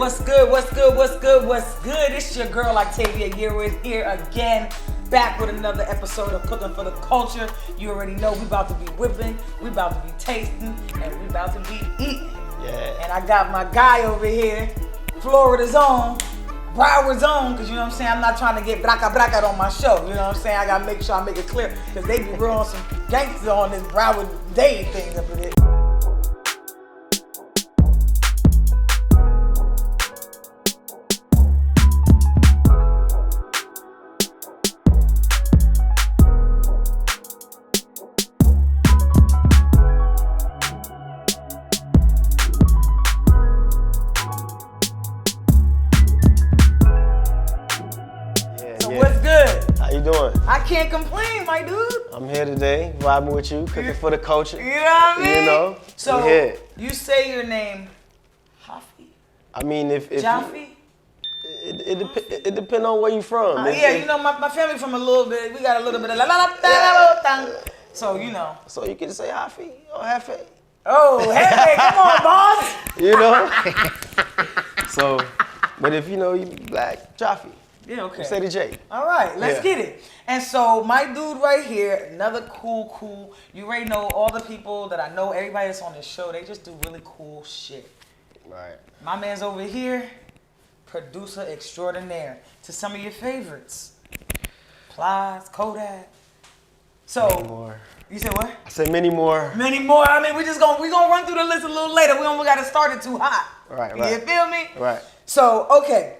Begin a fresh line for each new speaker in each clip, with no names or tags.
What's good? What's good? What's good? What's good? It's your girl Octavia here again, back with another episode of Cooking for the Culture. You already know we about to be whipping, we about to be tasting, and we about to be eating.
Yeah.
And I got my guy over here, Florida's own, Broward's own, because you know what I'm saying, I'm not trying to get braca on my show. You know what I'm saying? I gotta make sure I make it clear, because they be real on some gangsters on this Broward Day thing up in it. I can't complain, my dude.
I'm here today, vibing with you, cooking for the culture.
You know what I mean?
You know?
So, you say your name, JAhfi?
I mean, if
JAhfi?
It depends on where you from.
You know, my family from a little bit, we got a little bit of la. So, you know.
So you can say JAhfi or JAhfi.
Oh, hey, come on, boss.
You know? So, but if you know you black, JAhfi.
Yeah, okay.
Say the J.
All right, let's get it. And so my dude right here, another cool, you already know all the people that I know, everybody that's on this show, they just do really cool shit.
Right.
My man's over here, producer extraordinaire to some of your favorites. Plies, Kodak. So,
many more.
You said what?
I said many more.
Many more. I mean, we gonna run through the list a little later. We don't gotta start it too hot.
Right.
You feel me?
Right.
So, okay.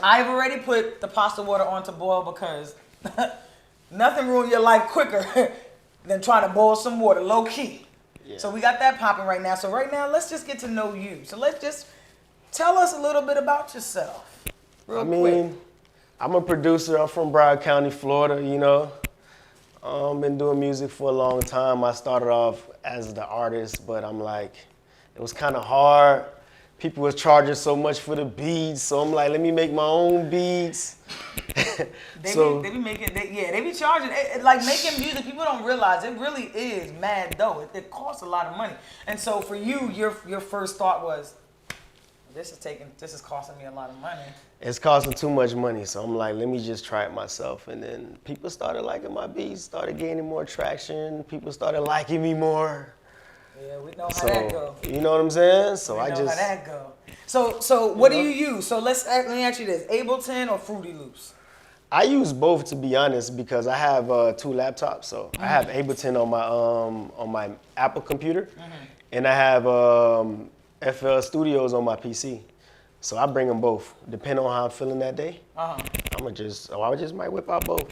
I've already put the pasta water on to boil because nothing ruins your life quicker than trying to boil some water, low key. Yeah. So we got that popping right now. So right now, let's just get to know you. So let's just tell us a little bit about yourself. Real quick.
I'm a producer. I'm from Broward County, Florida, you know. Been doing music for a long time. I started off as the artist, but I'm like, it was kind of hard. People was charging so much for the beats, so I'm like, let me make my own beats.
They be charging. Like making music, people don't realize it really is mad dough. It costs a lot of money. And so for you, your first thought was, this is costing me a lot of money.
It's costing too much money, so I'm like, let me just try it myself. And then people started liking my beats, started gaining more traction. People started liking me more.
Yeah, we know how that go.
You know what I'm saying? So
we know how that go. So what do you use? So let me ask you this: Ableton or Fruity Loops?
I use both, to be honest, because I have 2 laptops. So I have Ableton on my Apple computer, and I have FL Studios on my PC. So I bring them both, depending on how I'm feeling that day. I just might whip out both.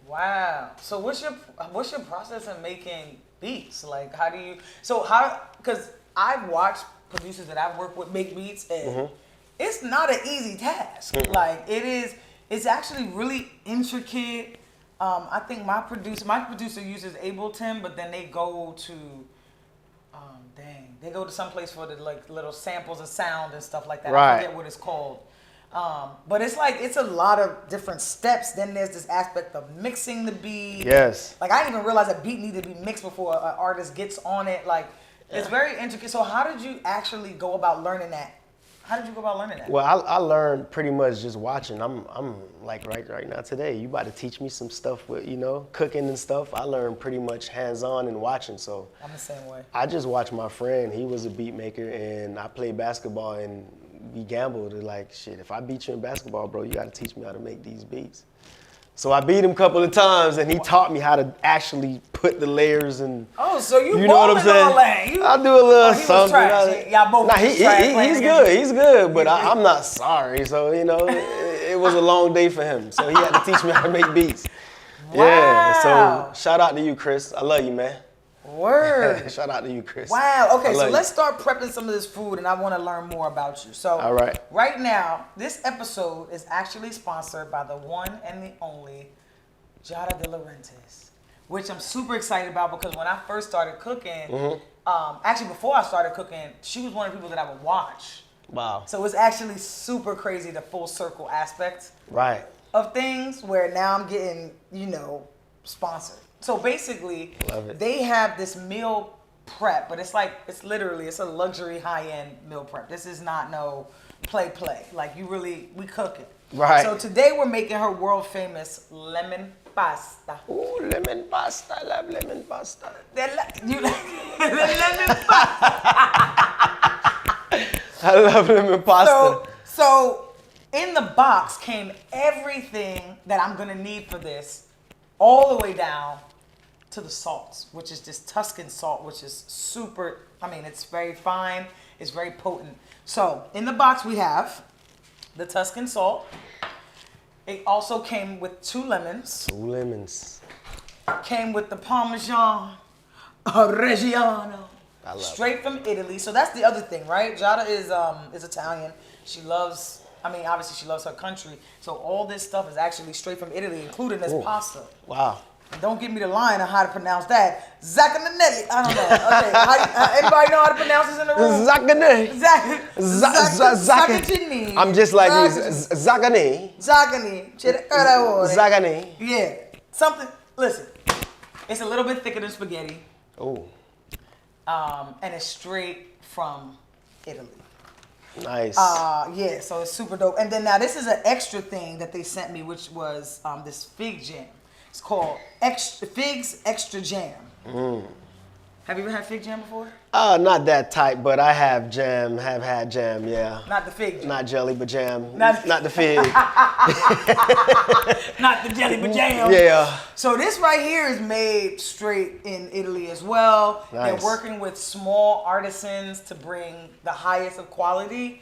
Wow. So what's your process in making beats? Like, because I've watched producers that I've worked with make beats, and it's not an easy task. Like, it's actually really intricate. I think my producer uses Ableton, but then they go to, they go to some place for the like little samples of sound and stuff like that.
Right.
I forget what it's called. But it's a lot of different steps. Then there's this aspect of mixing the beat.
Yes.
Like, I didn't even realize a beat needed to be mixed before an artist gets on it. Like, it's very intricate. So how did you actually go about learning that? Well,
I learned pretty much just watching. I'm like right now today, you about to teach me some stuff with, you know, cooking and stuff. I learned pretty much hands-on and watching. So
I'm the same way.
I just watched my friend. He was a beat maker, and I played basketball, and we gambled. Like, shit, if I beat you in basketball, bro, you got to teach me how to make these beats. So I beat him a couple of times, and he taught me how to actually put the layers and.
Oh, so you
know what I'm saying? I do a little something.
Y'all both
he's good. He's good, but I'm not sorry. So you know, it was a long day for him. So he had to teach me how to make beats.
Wow.
Yeah. So shout out to you, Chris. I love you, man.
Word.
Shout out to you, Chris.
Wow. Okay, so let's start prepping some of this food, and I want to learn more about you. So,
all right.
Right now, this episode is actually sponsored by the one and the only Giada de Laurentiis, which I'm super excited about because when I first started cooking, actually before I started cooking, she was one of the people that I would watch.
Wow.
So it's actually super crazy, the full circle aspect of things, where now I'm getting, you know, sponsored. So basically, they have this meal prep, but it's like, it's a luxury high-end meal prep. This is not no play. Like we cooking.
Right.
So today we're making her world famous lemon pasta.
Ooh, lemon pasta. I love lemon pasta.
The lemon pasta.
I love lemon pasta.
So in the box came everything that I'm gonna need for this, all the way down to the salts, which is this Tuscan salt, which is super, it's very fine, it's very potent. So in the box we have the Tuscan salt. It also came with 2 lemons.
2 lemons.
Came with the Parmesan Reggiano.
I love
straight from Italy. So that's the other thing, right? Giada is Italian. She loves, obviously she loves her country. So all this stuff is actually straight from Italy, including this pasta.
Wow.
And don't give me the line on how to pronounce that. Zaccanelli. I don't know. Okay. Anybody know how to pronounce this in the room?
Zaccanelli.
Zaccanelli.
I'm just like you. Zaccanelli.
Zaccanelli. Yeah. Something. Listen. It's a little bit thicker than spaghetti.
Oh.
And it's straight from Italy.
Nice.
Yeah, so it's super dope. And then now this is an extra thing that they sent me, which was this fig jam. It's called Figs Extra Jam. Have you ever had fig jam before?
Not that type, but I have had jam, yeah.
Not the fig jam.
Not jelly, but jam.
Not
the fig.
Not the jelly, but jam.
Yeah.
So this right here is made straight in Italy as well.
Nice.
They're working with small artisans to bring the highest of quality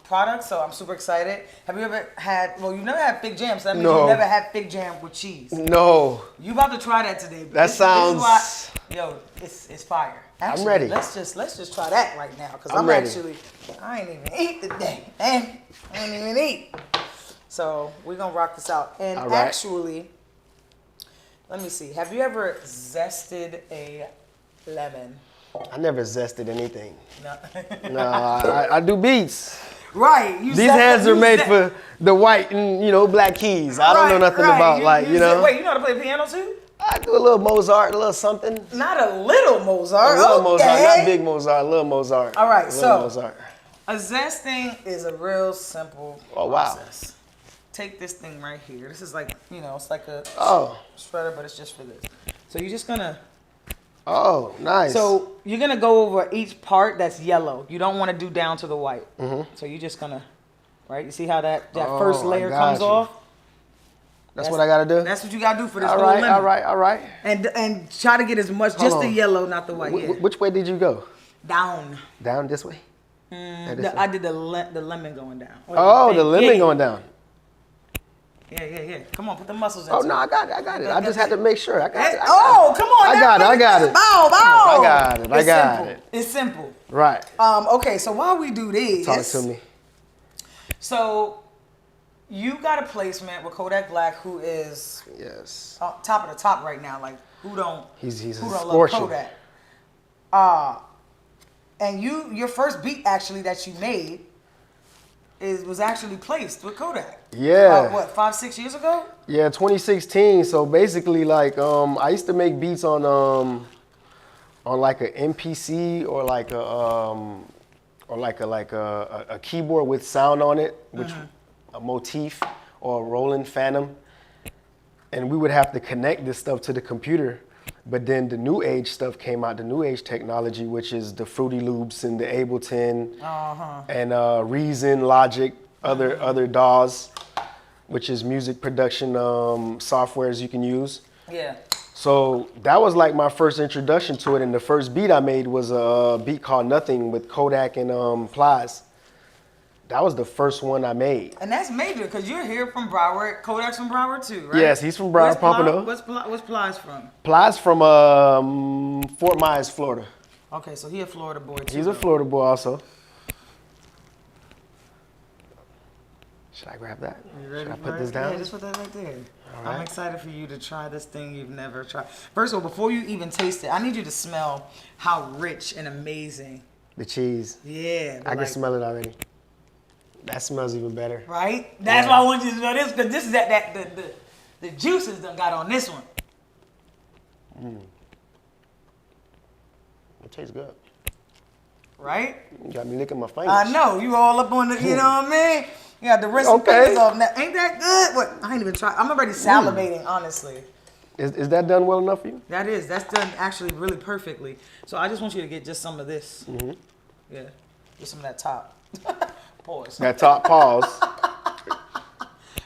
products. So I'm super excited. Have you ever had, you've never had fig jam, so that means you've never had fig jam with cheese.
No.
You about to try that today.
That sounds...
it's fire. Actually,
I'm ready.
Let's just try that right now, because
I'm ready.
I ain't even eat today. I ain't even eat. So we're gonna rock this out. And actually, let me see. Have you ever zested a lemon?
I never zested anything.
No.
No, I do beats.
Right.
These hands are made for the white and black keys. I don't know nothing about
Wait, you know how to play piano too?
I do a little Mozart, a little something.
Not a little Mozart.
A little Mozart, not big Mozart, a little Mozart.
All right, so
Mozart.
A zesting is a real simple process. Take this thing right here. This is like, it's like a shredder, but it's just for this. So you're just gonna.
Oh, nice.
So you're gonna go over each part that's yellow. You don't want to do down to the white. So you're just gonna, You see how that first layer comes off?
That's what I gotta do?
That's what you gotta do for this
whole
lemon.
All right.
And try to get as much, just the yellow, not the white.
Which way did you go?
Down.
Down this way?
I did the lemon going down.
The lemon going down.
Yeah. Come on, put the muscles in.
Oh, no, I got it. I just had to make sure. I got it.
Come on.
I got it.
Bow.
I got it.
It's simple.
Right.
Okay, so while we do this.
Talk to me.
So, you got a placement with Kodak Black, who is top of the top right now. Like, who don't love Kodak? And your first beat actually that you made was actually placed with Kodak.
Yeah.
5-6 years ago?
Yeah, 2016. So basically, like, I used to make beats on like a MPC or like a keyboard with sound on it, which a motif or a Roland Phantom, and we would have to connect this stuff to the computer. But then the new age stuff came out, the new age technology, which is the Fruity Loops and the Ableton and Reason, Logic, other DAWs, which is music production softwares you can use.
Yeah.
So that was like my first introduction to it, and the first beat I made was a beat called Nothing with Kodak and Plies. That was the first one I made.
And that's major, because you're here from Broward. Kodak's from Broward too, right?
Yes, he's from Broward, Pompano.
What's Plies from?
Plies from Fort Myers, Florida.
Okay, so he a Florida boy too.
He's a Florida boy also. Should I grab that? Should I put this down?
Yeah, just put that right there.
All right.
I'm excited for you to try this thing you've never tried. First of all, before you even taste it, I need you to smell how rich and amazing.
The cheese.
Yeah.
I can smell it already. That smells even better.
Right? That's why I want you to smell this, because this is the juices done got on this one.
It tastes good.
right?
You got me licking my fingers.
I know, you all up on the, you know what I mean? You got the rinse the fingers off. Now, ain't that good? What? I ain't even tried. I'm already salivating, honestly.
Is that done well enough for you?
That's done actually really perfectly. So I just want you to get just some of this. Yeah, just some of that top. Pause.
That top pause.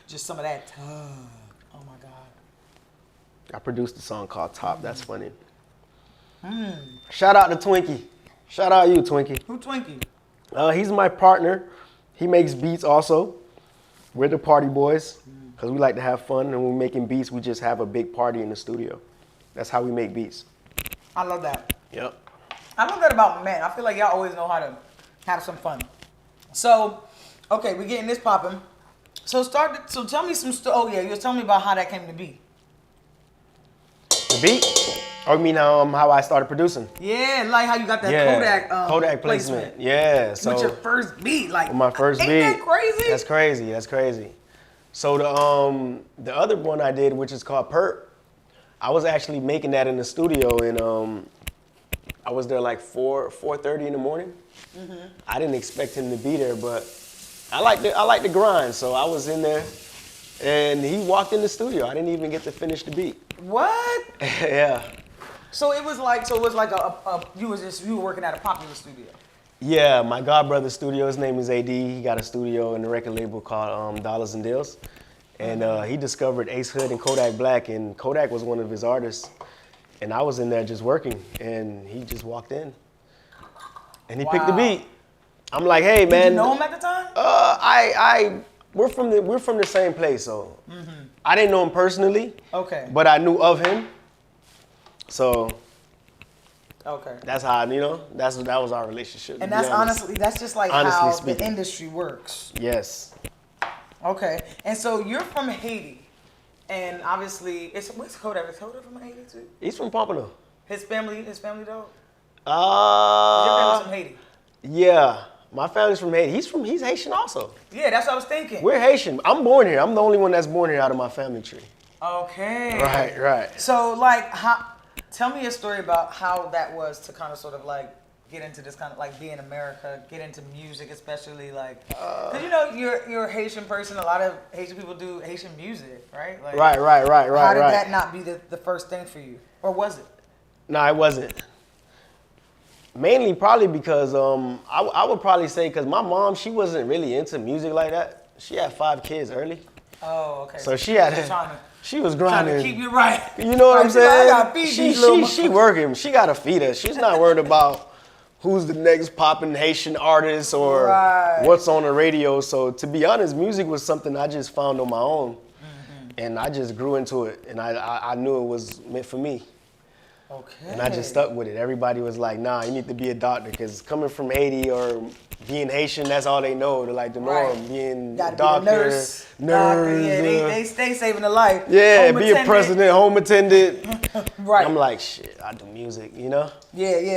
Just some of that. Oh my God.
I produced a song called Top. That's funny. Shout out to Twinkie. Shout out you, Twinkie.
Who Twinkie?
He's my partner. He makes beats also. We're the party boys because we like to have fun, and when we're making beats, we just have a big party in the studio. That's how we make beats.
I love that.
Yep.
I love that about men. I feel like y'all always know how to have some fun. So, okay, we're getting this popping. So tell me some oh yeah, you was telling me about how that came to be.
The beat? Or you mean how I started producing?
Yeah, like how you got that
Kodak placement. Yeah. So
with your first beat, like
my first beat.
Ain't that crazy?
That's crazy. That's crazy. So the other one I did, which is called Perp, I was actually making that in the studio, and I was there like 4:30 in the morning. I didn't expect him to be there, but I like the grind, so I was in there, and he walked in the studio. I didn't even get to finish the beat.
What?
Yeah.
So it was like you were working at a popular studio.
Yeah, my godbrother's studio. His name is AD. He got a studio in the record label called Dollars and Deals, and he discovered Ace Hood and Kodak Black, and Kodak was one of his artists, and I was in there just working, and he just walked in, and he picked the beat. I'm like, hey man.
Did you know him at the time?
We're from the same place, so I didn't know him personally.
Okay.
But I knew of him, so.
Okay.
That's how, that was our relationship.
And that's honestly, that's just like how the industry works.
Yes.
Okay. And so you're from Haiti, and obviously, what's Kodak? Is Kodak from Haiti too?
He's from Pompano.
His family though?
Your
family's from Haiti.
Yeah, my family's from Haiti. He's Haitian also.
Yeah, that's what I was thinking.
We're Haitian. I'm born here. I'm the only one that's born here out of my family tree.
Okay.
Right.
So like, tell me a story about how that was to kind of sort of like get into this kind of like be in America, get into music, especially like, cause you're a Haitian person. A lot of Haitian people do Haitian music, right? Like,
Right.
How did that not be the first thing for you, or was it?
No, it wasn't. Mainly probably because I would probably say because my mom, she wasn't really into music like that. She had 5 kids early.
Oh, okay.
So she had she was grinding.
Trying to keep you right.
You know what I'm saying?
I gotta feed these little
she working. She gotta feed us. She's not worried about who's the next popping Haitian artist or what's on the radio. So to be honest, music was something I just found on my own, and I just grew into it, and I knew it was meant for me.
Okay.
And I just stuck with it. Everybody was like, nah, you need to be a doctor, because coming from Haiti or being Haitian, that's all they know. They're like the norm, being a doctor,
be a nurse. Yeah, they stay saving a life.
Yeah,
home
be
attendant.
a president, home attendant.
Right.
I'm like, shit, I do music,
Yeah,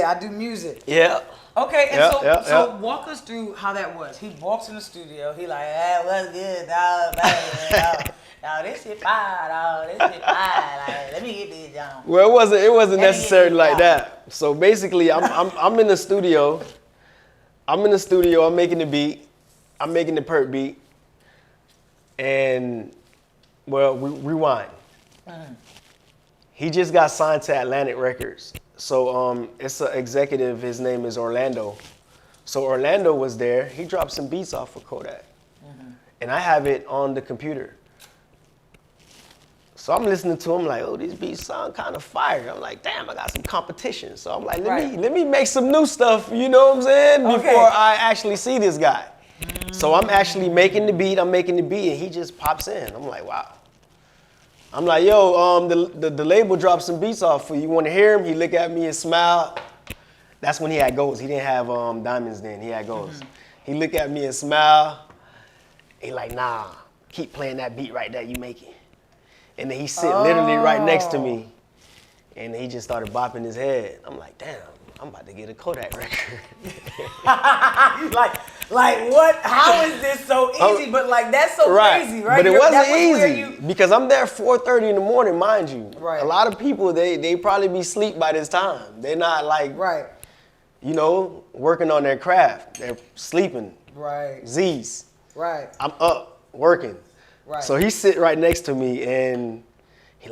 I do music.
Yeah.
Okay, and so walk us through how that was. He walks in the studio, he like, what's good, dog? Now this shit fire, dog. This shit fire. Like, let me get this down.
Well, it wasn't necessarily like that. So basically, I'm in the studio. I'm making the beat. I'm making the perp beat. And well, rewind. He just got signed to Atlantic Records. So it's an executive. His name is Orlando. So Orlando was there. He dropped some beats off of Kodak, and I have it on the computer. So I'm listening to him like, oh, these beats sound kind of fire. I'm like, damn, I got some competition. So I'm like, let me make some new stuff, you know what I'm saying?
Okay.
Before I actually see this guy. So I'm actually making the beat, and he just pops in. I'm like, wow. I'm like, yo, the label dropped some beats off for you. You want to hear him? He look at me and smile. That's when he had goals. He didn't have diamonds then. He had goals. He look at me and smile. He like, nah, keep playing that beat right there you making. And then he sit literally right next to me, and he just started bopping his head. I'm like, damn, I'm about to get a Kodak record.
like what? How is this so easy? But like that's so crazy, right?
But it wasn't easy because I'm there 4:30 in the morning, mind you.
Right.
A lot of people they probably be asleep by this time. They're not like you know, working on their craft. They're sleeping.
Right.
Z's.
Right.
I'm up working.
Right.
So he sit right next to me and he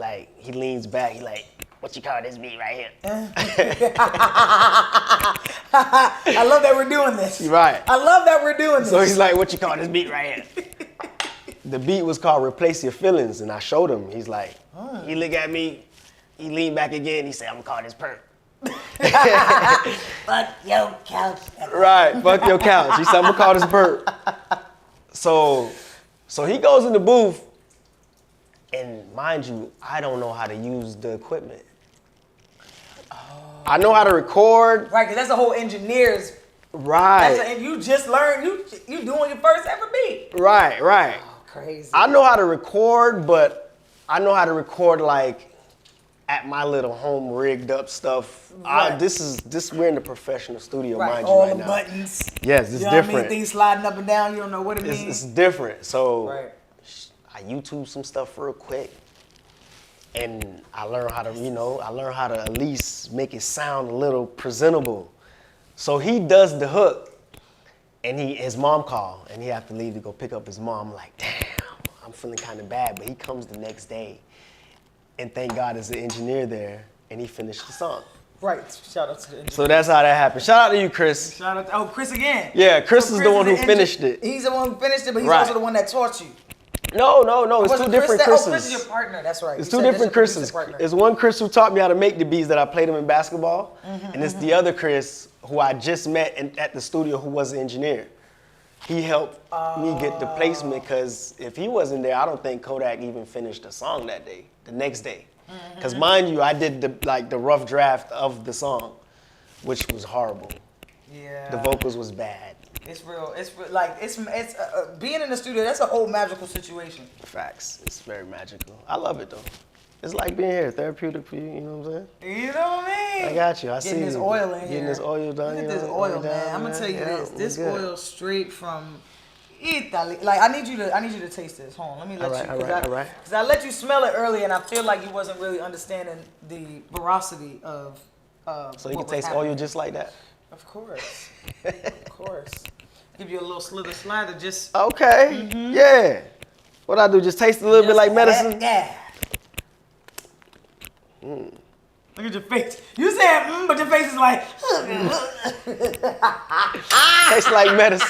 leans back. He like, what you call this beat right here?
I love that we're doing this.
Right.
I love that we're doing this.
So he's like, what you call this beat right here? The beat was called Replace Your Feelings, and I showed him. He's like, he looked at me, he leaned back again, he said, I'm gonna call this perk.
Fuck your couch.
Right, fuck your couch. He said, I'm gonna call this perk. So he goes in the booth, and mind you, I don't know how to use the equipment. I know how to record.
Right, because that's the whole engineer's.
Right.
And you just learned, you doing your first ever beat.
Right.
Oh, crazy.
I know how to record, but I know how to record like at my little home rigged up stuff.
Right.
We're in the professional studio, mind you,
all
right
the
now.
buttons.
Yes, it's
you know
different.
What I mean? Things sliding up and down, you don't know what it means.
It's different. So
right.
I YouTube some stuff real quick. And I learned how to, at least make it sound a little presentable. So he does the hook, and his mom called, and he have to leave to go pick up his mom. I'm like, damn, I'm feeling kind of bad. But he comes the next day, and thank God there's an engineer there, and he finished the song.
Right, shout out to the engineer.
So that's how that happened. Shout out to you, Chris.
Shout out to, Chris again.
Yeah, Chris is the one who finished it.
He's the one who finished it, but he's
Right.
also the one that taught you.
No, it's two different Chris's.
Chris is your partner, that's right.
It's two different Chris's. It's one Chris who taught me how to make the beats that I played him in basketball, and it's the other Chris who I just met at the studio who was the engineer. He helped me get the placement because if he wasn't there, I don't think Kodak even finished the song that day, the next day. Because mind you, I did the rough draft of the song, which was horrible.
Yeah.
The vocals was bad.
It's real. It's being in the studio. That's a whole magical situation.
Facts. It's very magical. I love it though. It's like being here, therapeutic for you. You know what I'm saying?
You know what I mean?
I got you. I see you.
Getting this oil in here.
Getting this oil done.
Look at this oil, man. I'm gonna tell you this. This oil straight from Italy. Like I need you to taste this. Hold on. Let me let you.
All right.
Because I let you smell it earlier, and I feel like you wasn't really understanding the veracity of.
So you can taste oil just like that.
Of course. Of course. Give you a little slather, just.
Okay. Yeah. What I do? Just taste a little bit like medicine.
Yeah. Look at your face. You said but your face is like.
Tastes like medicine.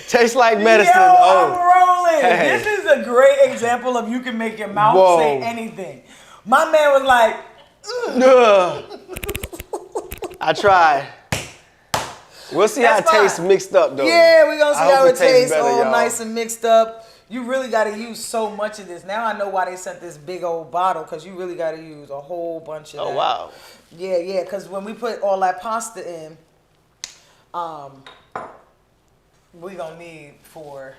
Tastes like medicine.
I'm rolling.
Hey.
This is a great example of you can make your mouth say anything. My man was like.
I tried. We'll see how it tastes mixed up though.
Yeah, we're gonna see how it tastes
better,
all
y'all.
nice and mixed up. You really gotta use so much of this. Now I know why they sent this big old bottle, because you really gotta use a whole bunch of that.
Oh wow.
Yeah, because when we put all that pasta in, we gonna need for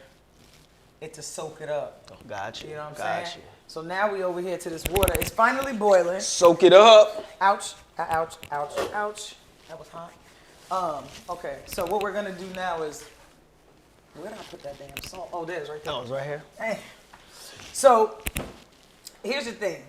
it to soak it up.
Oh, got you.
You know what I'm
got
saying?
you.
So now we over here to this water. It's finally boiling.
Soak it up.
Ouch, ouch, ouch, ouch. That was hot. Okay, so what we're gonna do now is, where did I put that damn salt? Oh, there's right there.
No, it's right here.
Hey. So, here's the thing.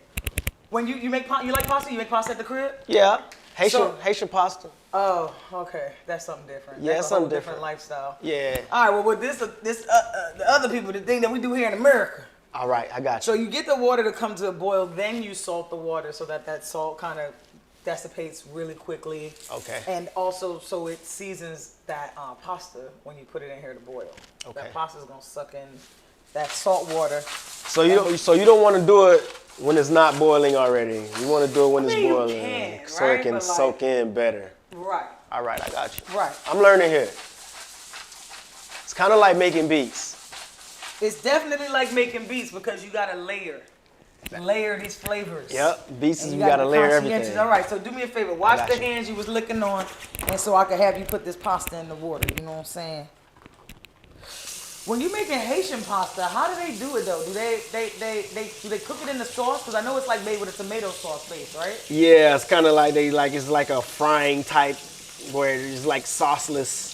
When you make pasta, you like pasta? You make pasta at the crib?
Yeah. Haitian pasta.
Oh, okay. That's something different.
Yeah,
That's
something
a whole different
different
lifestyle.
Yeah.
All right, well, with the other people, the thing that we do here in America.
All right, I got you.
So you get the water to come to a boil, then you salt the water so that salt kind of dissipates really quickly.
Okay.
And also so it seasons that pasta when you put it in here to boil.
Okay.
That pasta's gonna suck in that salt water.
So you don't want to do it when it's not boiling already. You want to do it when it's boiling, so
right?
it can soak in better.
Right.
All right, I got you.
Right.
I'm learning here. It's kind of like making beats.
It's definitely like making beats because you gotta layer these flavors.
Yep, beats is
And
you gotta layer
conscientious.
everything.
All right, so do me a favor. Wash the
you.
hands you was licking on, and so I could have you put this pasta in the water. You know what I'm saying? When you making Haitian pasta, how do they do it though? Do they cook it in the sauce? Because I know it's like made with a tomato sauce base, right?
Yeah, it's kind of like it's like a frying type where it's like sauceless.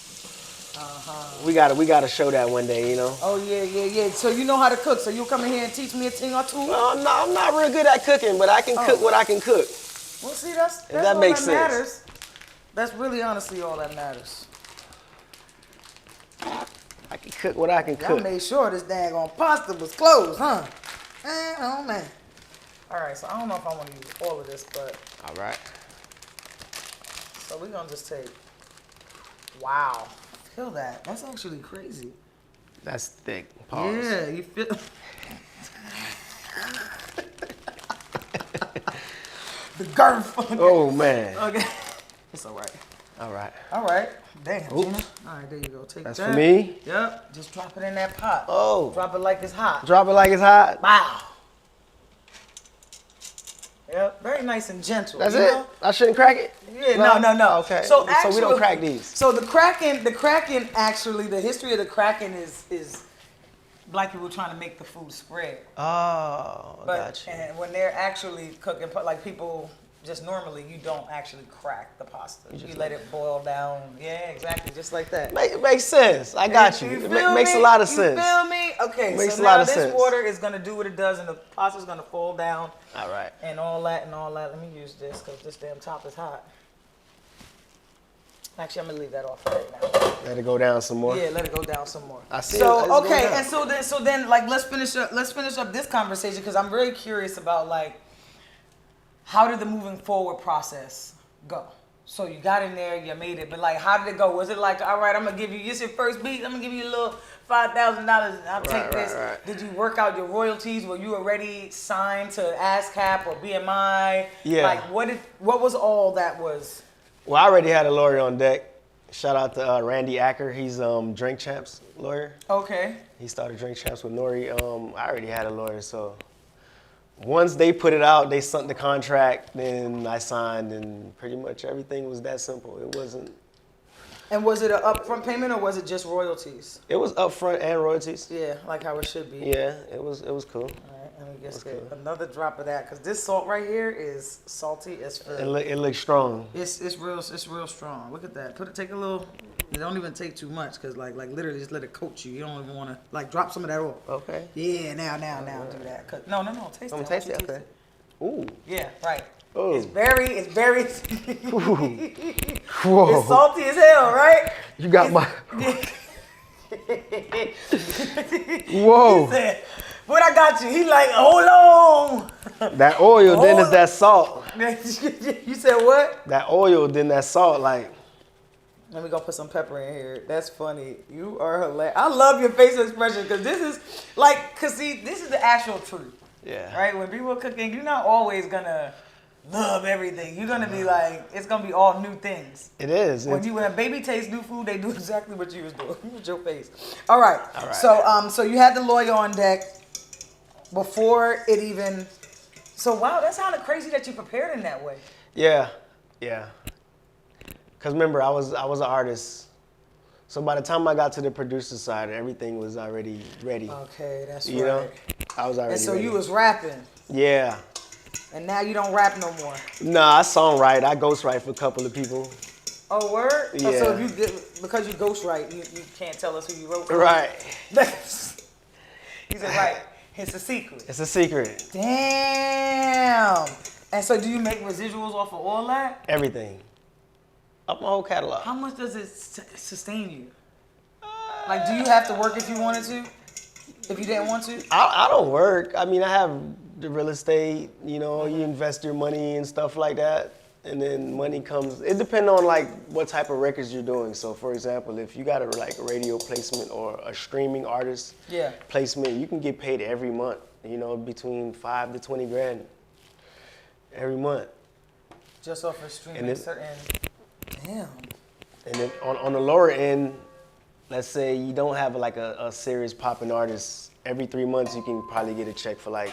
We gotta show that one day, you know.
Oh yeah. So you know how to cook. So you'll come in here and teach me a thing or two?
Well, I'm not real good at cooking, but I can cook what I can cook.
Well, see, that's
that
all
makes
that
sense.
matters. That's really honestly all that matters.
I can cook what I can
Y'all
cook.
made sure this daggone pasta was closed, huh? Oh man. All right, so I don't know if I want to use all of this, but
All right.
so we're gonna just take. Wow, feel that? That's actually crazy.
That's thick. Pause.
Yeah, you feel. The girth.
Oh man.
Okay, it's all right.
All right.
All right. Damn,
Oops.
Gina. All right, there you go. Take
That's
that.
for me.
Yep. Just drop it in that pot.
Oh.
Drop it like it's hot.
Drop it like it's hot.
Wow. Yep. Very nice and gentle.
That's
you
it.
know?
I shouldn't crack it.
Yeah. No.
Okay.
So actually,
we don't crack these.
So the Kraken. Actually, the history of the Kraken is black people trying to make the food spread.
Oh,
But
gotcha.
and when they're actually cooking, like people. Just normally, you don't actually crack the pasta. You let it boil down. Yeah, exactly, just like that.
Makes sense. I got you. It makes a lot of sense.
You feel me? Okay,
Makes
so
a lot
now
of
this
sense.
water is gonna do what it does, and the pasta's gonna fall down,
All right.
and all that. Let me use this because this damn top is hot. Actually, I'm gonna leave that off right now.
Let it go down some more.
Yeah, let it go down some more.
I see.
So
Let's go
okay,
down.
and so then like let's finish up this conversation because I'm very curious about like. How did the moving forward process go? So you got in there, you made it, but like, how did it go? Was it like, all right, I'm gonna give you this your first beat, I'm gonna give you a little $5,000, I'll take this.
Right.
Did you work out your royalties? Were you already signed to ASCAP or BMI?
Yeah.
Like, what was all that was?
Well, I already had a lawyer on deck. Shout out to Randy Acker. He's Drink Champs lawyer.
Okay.
He started Drink Champs with Nori. I already had a lawyer, so. Once they put it out, they sent the contract, then I signed, and pretty much everything was that simple. It wasn't.
And was it an upfront payment or was it just royalties?
It was upfront and royalties.
Yeah, like how it should be.
Yeah, it was cool.
All right, let me just get another drop of that because this salt right here is salty as fuck.
It looks strong.
It's real strong. Look at that. Take a little. You don't even take too much because like literally just let it coat you. You don't even want to like drop some of that off.
Okay.
Yeah, now do that. No, taste it.
I'm tasting it. Okay. Ooh.
Yeah, right.
Oh.
It's very.
Whoa.
It's salty as hell, right?
You got my. Whoa.
He said, "What I got you?" He like, hold on.
That oil, then it's that salt.
You said what?
That oil, then that salt, like.
Let me go put some pepper in here. That's funny. You are hilarious. I love your facial expression because this is like, cause see, this is the actual truth.
Yeah.
Right? When people are cooking, you're not always gonna love everything. You're gonna be like, it's gonna be all new things.
It is.
When a baby tastes new food, they do exactly what you was doing with your face. All right. So you had the lawyer on deck before it even. So wow, that sounded crazy that you prepared in that way.
Yeah. Cause remember, I was an artist, so by the time I got to the producer side, everything was already ready.
Okay, that's right.
You know, I was already.
And so
ready.
you was rapping.
Yeah.
And now you don't rap no more.
Nah, I songwrite. I ghostwrite for a couple of people.
Oh, word?
Yeah.
Oh, so because you ghostwrite, you can't tell us who you wrote for.
Right.
He said, right. It's a secret.
It's a secret.
Damn. And so do you make residuals off of all that?
Everything. Up my whole catalog.
How much does it sustain you? Like, do you have to work if you wanted to? If you didn't want to?
I don't work. I mean, I have the real estate, you know, you invest your money and stuff like that. And then money comes. It depends on like what type of records you're doing. So for example, if you got a radio placement or a streaming artist placement, you can get paid every month, you know, between 5 to 20 grand every month.
Just off of streaming certain. Damn.
And then on the lower end, let's say you don't have like a serious popping artist, every 3 months you can probably get a check for like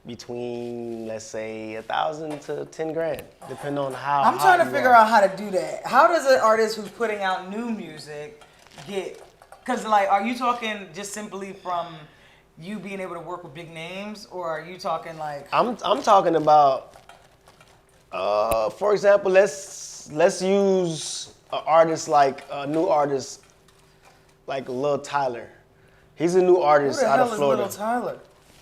between, let's say, 1,000 to 10 grand, depending on how.
I'm trying to figure out how to do that. How does an artist who's putting out new music get? Because like, are you talking just simply from you being able to work with big names, or are you talking like? I'm
talking about, for example, let's use an artist like a new artist like Lil Tyler. He's a new artist out of Florida.
Who the hell is Lil Tyler?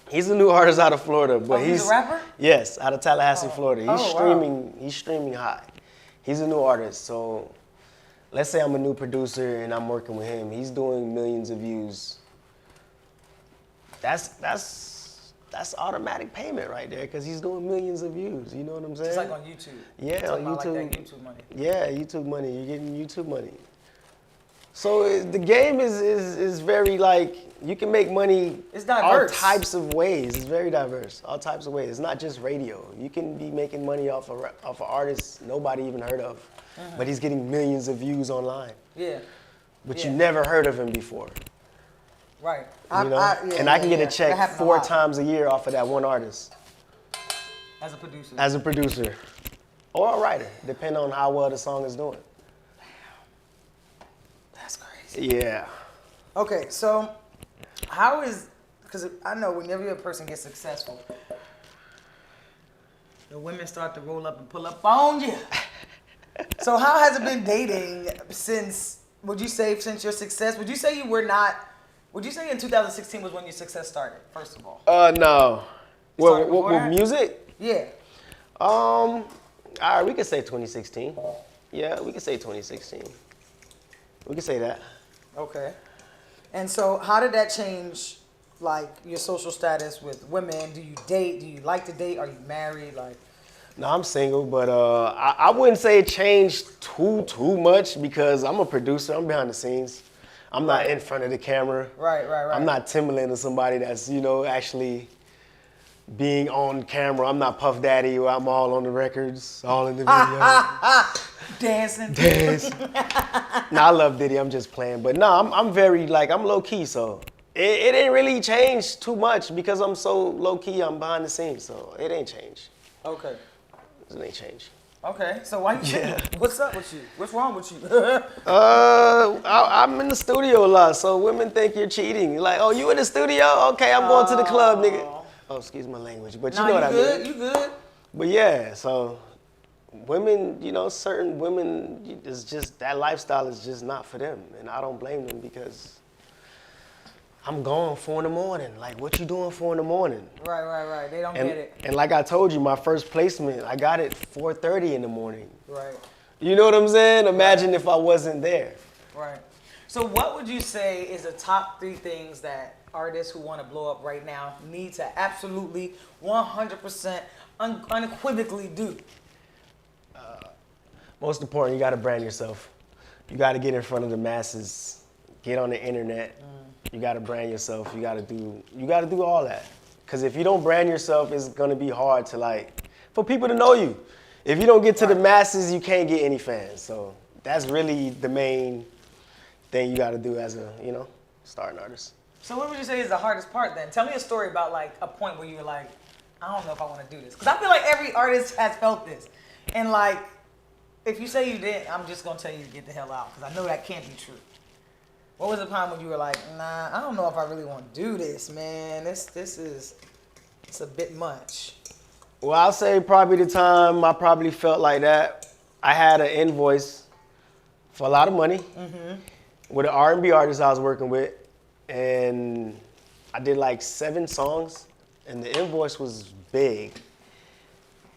He's a new artist out of Florida, but
he's a rapper?
Yes, out of Tallahassee, Florida. He's
wow.
He's streaming high. He's a new artist, so let's say I'm a new producer and I'm working with him. He's doing millions of views. That's automatic payment right there because he's doing millions of views. You know what I'm saying?
Just like on YouTube.
Yeah, on YouTube.
Like that YouTube money.
Yeah, YouTube money. You're getting YouTube money. So the game is very like, you can make money
it's diverse.
all types of ways. It's very diverse, all types of ways. It's not just radio. You can be making money off an artist nobody even heard of, but he's getting millions of views online.
Yeah.
But you never heard of him before.
Right.
You know? And I can get a check 4 times a year off of that one artist.
As a producer.
As a producer. Or a writer, depending on how well the song is doing.
That's crazy.
Yeah.
Okay, so how is, because I know whenever a person gets successful, the women start to roll up and pull up on you. So how has it been dating since, would you say, since your success? Would you say you were not, would you say in 2016 was when your success started, first of all?
No. What music?
Yeah.
All right, we could say 2016. Yeah, we could say 2016. We could say that.
Okay. And so how did that change, like, your social status with women? Do you date? Do you like to date? Are you married? Like,
no, I'm single, but I wouldn't say it changed too much because I'm a producer. I'm behind the scenes. I'm not in front of the camera.
Right.
I'm not Timberland or somebody that's, you know, actually being on camera. I'm not Puff Daddy or I'm all on the records, all in the video.
Dancing.
Dance. No, I love Diddy. I'm just playing. But no, I'm very, like, I'm low key, so it didn't really change too much because I'm so low key. I'm behind the scenes, so it ain't changed.
Okay.
It ain't changed.
Okay, so why you cheating? What's up with you? What's wrong with you?
I'm in the studio a lot, so women think you're cheating. You're like, oh, you in the studio? Okay, I'm going to the club, nigga. Oh, excuse my language, but you know what I mean.
You good.
But yeah, so women, you know, certain women, it's just, that lifestyle is just not for them. And I don't blame them because I'm gone 4 in the morning. Like, what you doing 4 in the morning?
Right. They don't get it.
And like I told you, my first placement, I got it 4:30 in the morning.
Right.
You know what I'm saying? Imagine if I wasn't there.
Right. So what would you say is the top 3 things that artists who want to blow up right now need to absolutely 100% unequivocally do?
Most important, you got to brand yourself. You got to get in front of the masses. Get on the internet. You got to brand yourself. You got to do all that. Because if you don't brand yourself, it's going to be hard to, like, for people to know you. If you don't get to the masses, you can't get any fans. So that's really the main thing you got to do as a, you know, starting artist.
So what would you say is the hardest part then? Tell me a story about, like, a point where you were like, I don't know if I want to do this. Because I feel like every artist has felt this. And, like, if you say you didn't, I'm just going to tell you to get the hell out. Because I know that can't be true. What was the time when you were like, nah, I don't know if I really want to do this, man. It's a bit much.
Well, I'll say probably the time I probably felt like that, I had an invoice for a lot of money with an R&B artist I was working with. And I did like 7 songs, and the invoice was big.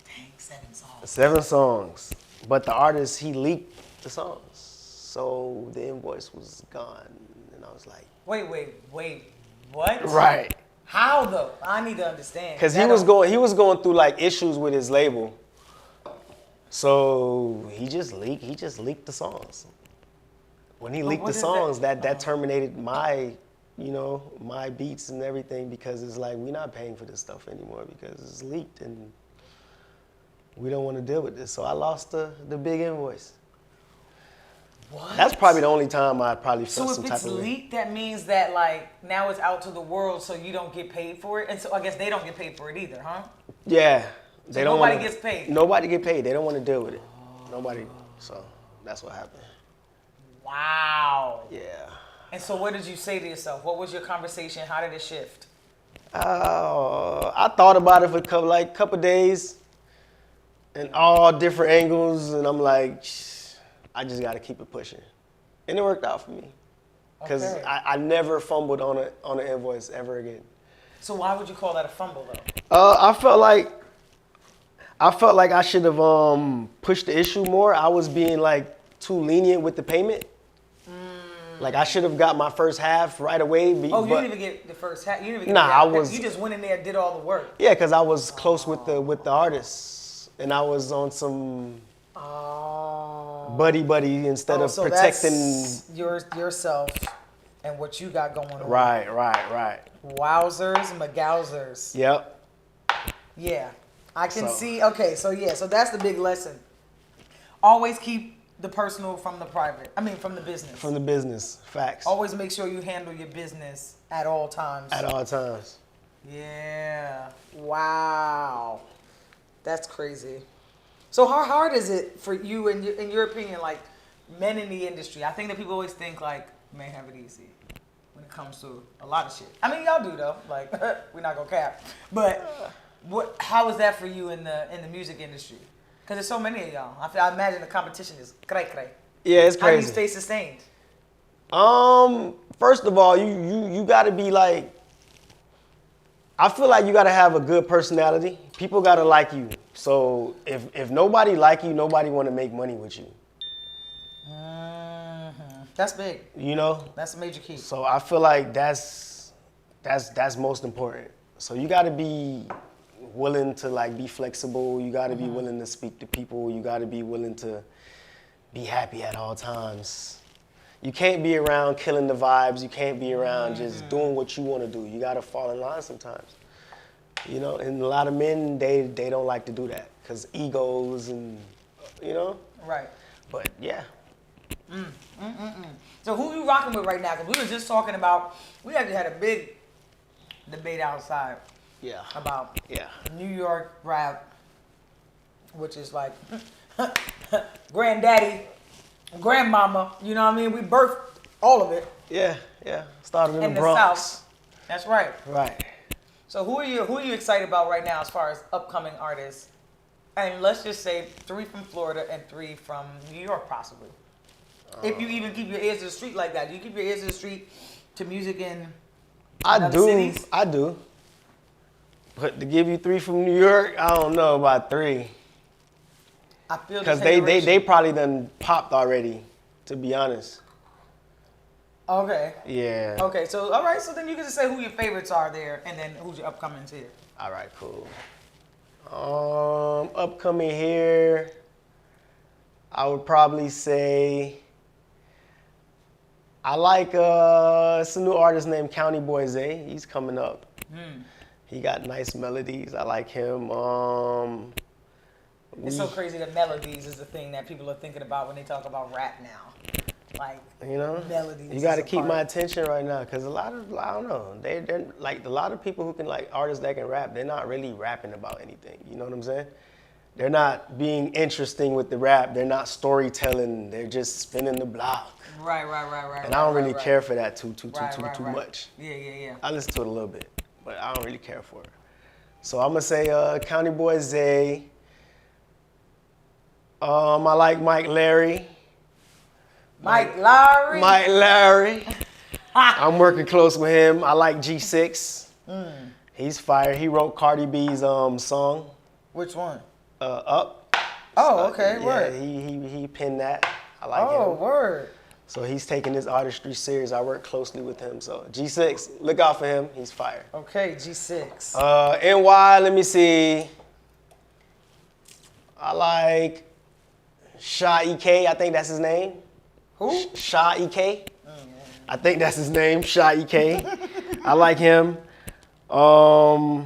Dang, 7 songs.
7 songs. But the artist, he leaked the songs. So the invoice was gone, and I was like...
Wait, what?
Right.
How though? I need to understand.
Because he was going through like issues with his label. So he just leaked the songs. When he leaked the songs, that terminated my, you know, my beats and everything because it's like, we're not paying for this stuff anymore because it's leaked and we don't want to deal with this. So I lost the big invoice.
What?
That's probably the only time I probably felt some type of way.
So if it's leaked, that means that, like, now it's out to the world, so you don't get paid for it? And so I guess they don't get paid for it either, huh?
Yeah.
So nobody gets paid?
Nobody get paid. They don't want to deal with it. Nobody. So that's what happened.
Wow.
Yeah.
And so what did you say to yourself? What was your conversation? How did it shift?
I thought about it for a couple days in all different angles, and I'm like, I just got to keep it pushing. And it worked out for me. Because I never fumbled on an invoice ever again.
So why would you call that a fumble though?
I felt like I should have pushed the issue more. I was being like too lenient with the payment. Like I should have got my first half right away.
You didn't even get the first half. You didn't even
Nah,
get
I was.
You just went in there and did all the work.
Yeah, because I was close with the artists, and I was on some buddy instead of
so
protecting.
That's yourself and what you got going on.
Right.
Wowzers, McGowzers.
Yep.
Yeah, I can see. Okay, so that's the big lesson. Always keep the personal from the private. I mean, from the business.
From the business, facts.
Always make sure you handle your business at all times.
At all times.
Yeah. Wow. That's crazy. So how hard is it for you, in your opinion, like men in the industry? I think that people always think like men have it easy when it comes to a lot of shit. I mean, y'all do though. Like we're not gonna cap. But how is that for you in the music industry? Because there's so many of y'all. I imagine the competition is cray.
Yeah, it's crazy.
How do you stay sustained?
First of all, you gotta be like, I feel like you gotta have a good personality. People gotta like you. So if nobody like you, nobody wanna make money with you.
That's big.
You know?
That's a major key.
So I feel like that's most important. So you gotta be willing to like be flexible. You gotta be willing to speak to people. You gotta be willing to be happy at all times. You can't be around killing the vibes. You can't be around just doing what you want to do. You gotta fall in line sometimes. You know, and a lot of men, they don't like to do that because egos and, you know?
Right.
But yeah.
So who you rocking with right now? Because we were just talking about, we actually had a big debate outside.
Yeah.
About
Yeah.
New York rap, which is like granddaddy, grandmama, you know what I mean? We birthed all of it.
Yeah. Started in
In
the
the
Bronx.
South. That's right.
Right.
So who are you excited about right now as far as upcoming artists? And let's just say 3 from Florida and 3 from New York possibly. If you even keep your ears to the street like that. Do you keep your ears to the street to music in other cities?
I do. But to give you 3 from New York, I don't know about 3.
I feel
because they probably done popped already, to be honest.
Okay.
Yeah.
Okay, so all right, so then you can just say who your favorites are there, and then who's your upcomings here.
All right, cool. Upcoming here, I would probably say I like it's a new artist named County Boy Zay. He's coming up. He got nice melodies. I like him.
It's so crazy that melodies is the thing that people are thinking about when they talk about rap now. Like,
you know,
melodies.
You got to keep my attention right now because a lot of, I don't know, they're like a lot of people who can, like artists that can rap, they're not really rapping about anything. You know what I'm saying? They're not being interesting with the rap. They're not storytelling. They're just spinning the block.
Right.
And I don't really care for that too much.
Yeah.
I listen to it a little bit, but I don't really care for it. So I'm gonna say County Boy Zay. I like Mike Larry.
Mike Larry.
I'm working close with him. I like G6. He's fire. He wrote Cardi B's song.
Which one?
Up.
Oh, okay.
Yeah,
word.
He penned that. I like him.
Oh, word.
So he's taking his artistry serious. I work closely with him. So G6, look out for him. He's fire.
Okay, G6.
NY, let me see. I like Sha EK. I think that's his name.
Who?
Sha EK. I think that's his name, Sha EK. I like him. I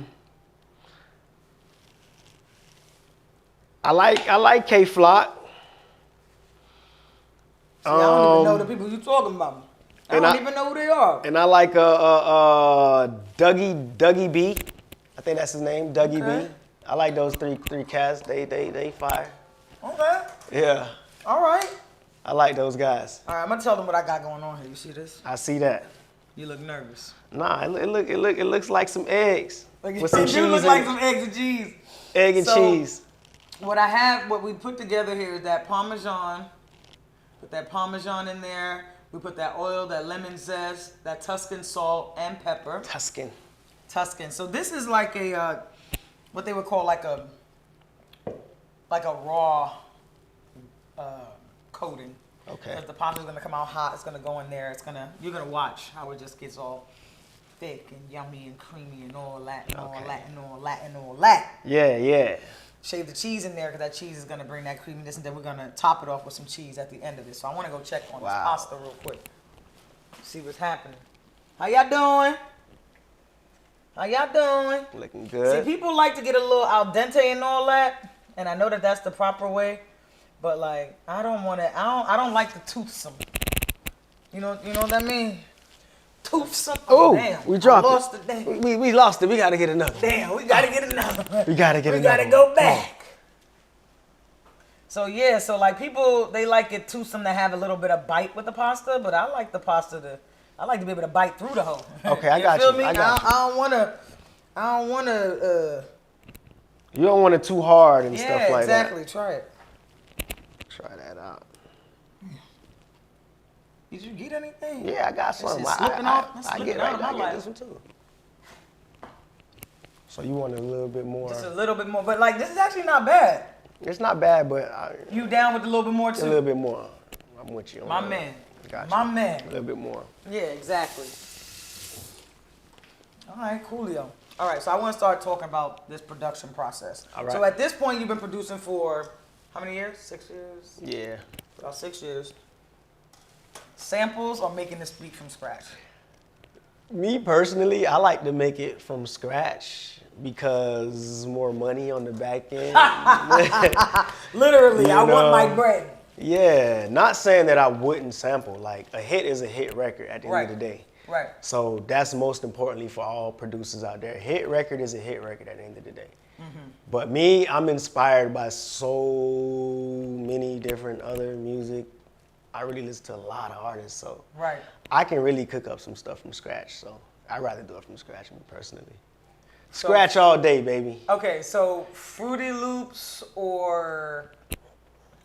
like K Flock.
See, I don't even know the people you talking about. I don't even know who they are.
And I like Dougie B. I think that's his name, Dougie B. I like those three cats. They fire.
Okay.
Yeah.
All right.
I like those guys.
All right, I'm gonna tell them what I got going on here. You see this?
I see that.
You look nervous.
Nah, it looks like some eggs with some cheese.
You look like some eggs and cheese.
Egg and cheese.
What we put together here is that Parmesan. Put that Parmesan in there. We put that oil, that lemon zest, that Tuscan salt and pepper.
Tuscan.
Tuscan. So this is like a what they would call like a raw coating.
Okay.
Because the pasta is gonna come out hot. It's gonna go in there. You're gonna watch how it just gets all thick and yummy and creamy and all that and all that and all that and all that.
Yeah, yeah.
Shave the cheese in there because that cheese is gonna bring that creaminess, and then we're gonna top it off with some cheese at the end of it. So I want to go check on this pasta real quick. See what's happening. How y'all doing? How y'all doing?
Looking good.
See, people like to get a little al dente and all that, and I know that that's the proper way, but like I don't like the toothsome. You know what I mean? Toothsome.
Oh,
damn.
we dropped
lost it.
We lost it. We gotta get another.
Damn, we gotta get another.
We gotta
go back. So yeah, so like people, they like it toothsome to have a little bit of bite with the pasta, but I like the pasta to be able to bite through the whole.
Okay, I got you.
Feel me?
I got you.
I don't wanna.
You don't want it too hard and stuff like
Yeah, exactly. Try it.
Try that out.
Did you get anything?
Yeah, I got some. I get this one too. So you want a little bit more?
Just a little bit more, but like this is actually not bad.
It's not bad, but
you down with a little bit more too?
A little bit more. I'm with you. On
My
that.
man.
Gotcha.
My man.
A little bit more.
Yeah, exactly. All right, coolio. All right, so I want to start talking about this production process.
All right.
So at this point, you've been producing for how many years? 6 years?
Yeah.
About 6 years. Samples or making this beat from scratch?
Me personally, I like to make it from scratch because more money on the back end.
Literally, I want my bread.
Yeah, not saying that I wouldn't sample. Like a hit is a hit record at the end of the day.
Right.
So that's most importantly for all producers out there. Hit record is a hit record at the end of the day. Mm-hmm. But me, I'm inspired by so many different other music. I really listen to a lot of artists, so I can really cook up some stuff from scratch. So I'd rather do it from scratch, me personally. Scratch all day, baby.
Okay, so Fruity Loops or...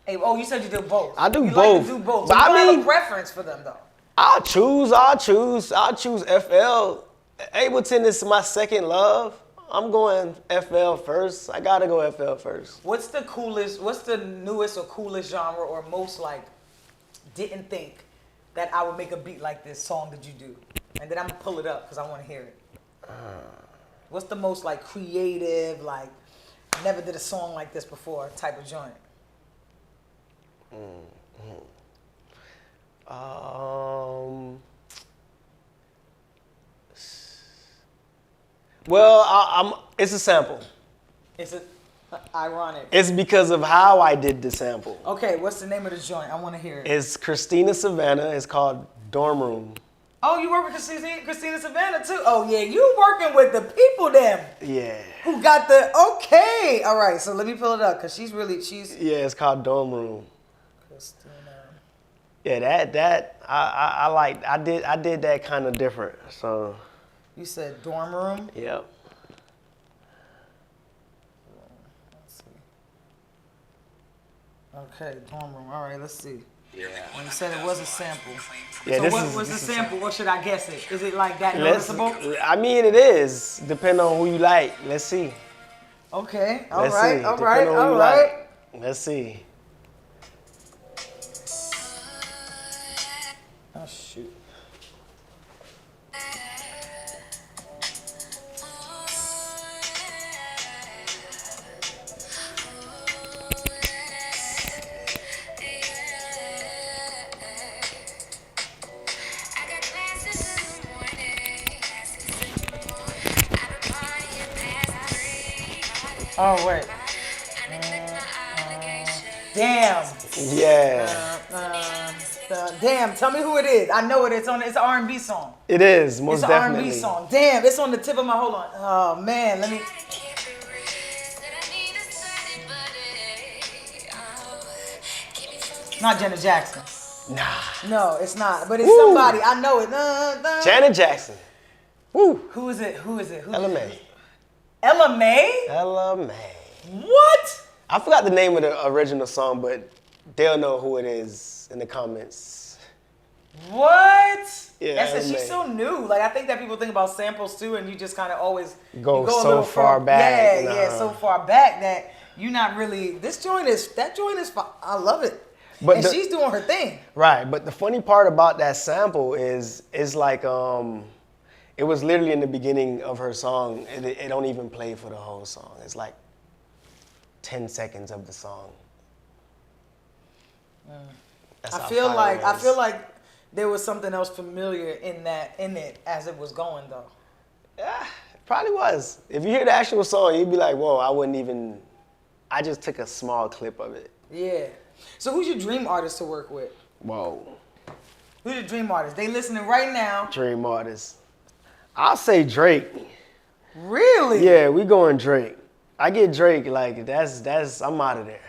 Hey, oh, you said you do both.
I do
you
both.
Like to do both.
But
So
I mean,
have a preference for them, though.
I'll choose FL. Ableton is my second love. I'm going FL first. I gotta go FL first.
What's the newest or coolest genre or most like didn't think that I would make a beat like this song that you do? And then I'm gonna pull it up because I want to hear it. What's the most like creative, like never did a song like this before type of joint?
Well, it's a sample.
Is it ironic?
It's because of how I did the sample.
Okay, what's the name of the joint? I want to hear it.
It's Christina Savannah. It's called Dorm Room.
Oh, you work with Christina Savannah too? Oh yeah, you working with the people then.
Yeah.
Who got the, okay. All right, so let me pull it up because she's.
Yeah, it's called Dorm Room.
Christina.
Yeah, I did that kind of different, so.
You said Dorm Room?
Yep.
Let's see. Okay, Dorm Room. All right, let's see.
Yeah.
When you said it was a sample.
Yeah,
so what was the sample? Or should I guess it? Is it like that noticeable?
I mean, it is. Depending on who you like. Let's see.
Okay. All
Let's
right.
see.
All right.
Depending on
All
who you
right.
like. Let's see.
Oh shoot. Oh wait. Damn.
Yeah.
Damn. Tell me who it is. I know it. It's an R&B song.
It is most
it's
definitely.
It's an R&B song. Damn. It's on the tip of my. Hold on. Oh man. Let me. Not Janet Jackson.
Nah.
No, it's not. But it's somebody. I know it.
Janet Jackson. Woo.
Who is it? Who is it?
Ella Mai.
Ella Mai?
Ella Mai.
What?
I forgot the name of the original song, but they'll know who it is in the comments.
What?
Yeah,
she's so new. Like, I think that people think about samples too, and you just kind of always
go
a
so
little
far back.
Yeah, so far back that you're not really. That joint is. I love it.
But
and she's doing her thing.
Right, but the funny part about that sample is like it was literally in the beginning of her song. It don't even play for the whole song. It's like 10 seconds of the song.
I feel like there was something else familiar in it as it was going though.
Yeah, it probably was. If you hear the actual song, you'd be like, whoa, I just took a small clip of it.
Yeah. So who's your dream artist to work with?
Whoa.
Who's your dream artist? They listening right now.
Dream artist. I'll say Drake.
Really?
Yeah, we going Drake. I get Drake, like, that's I'm out of there.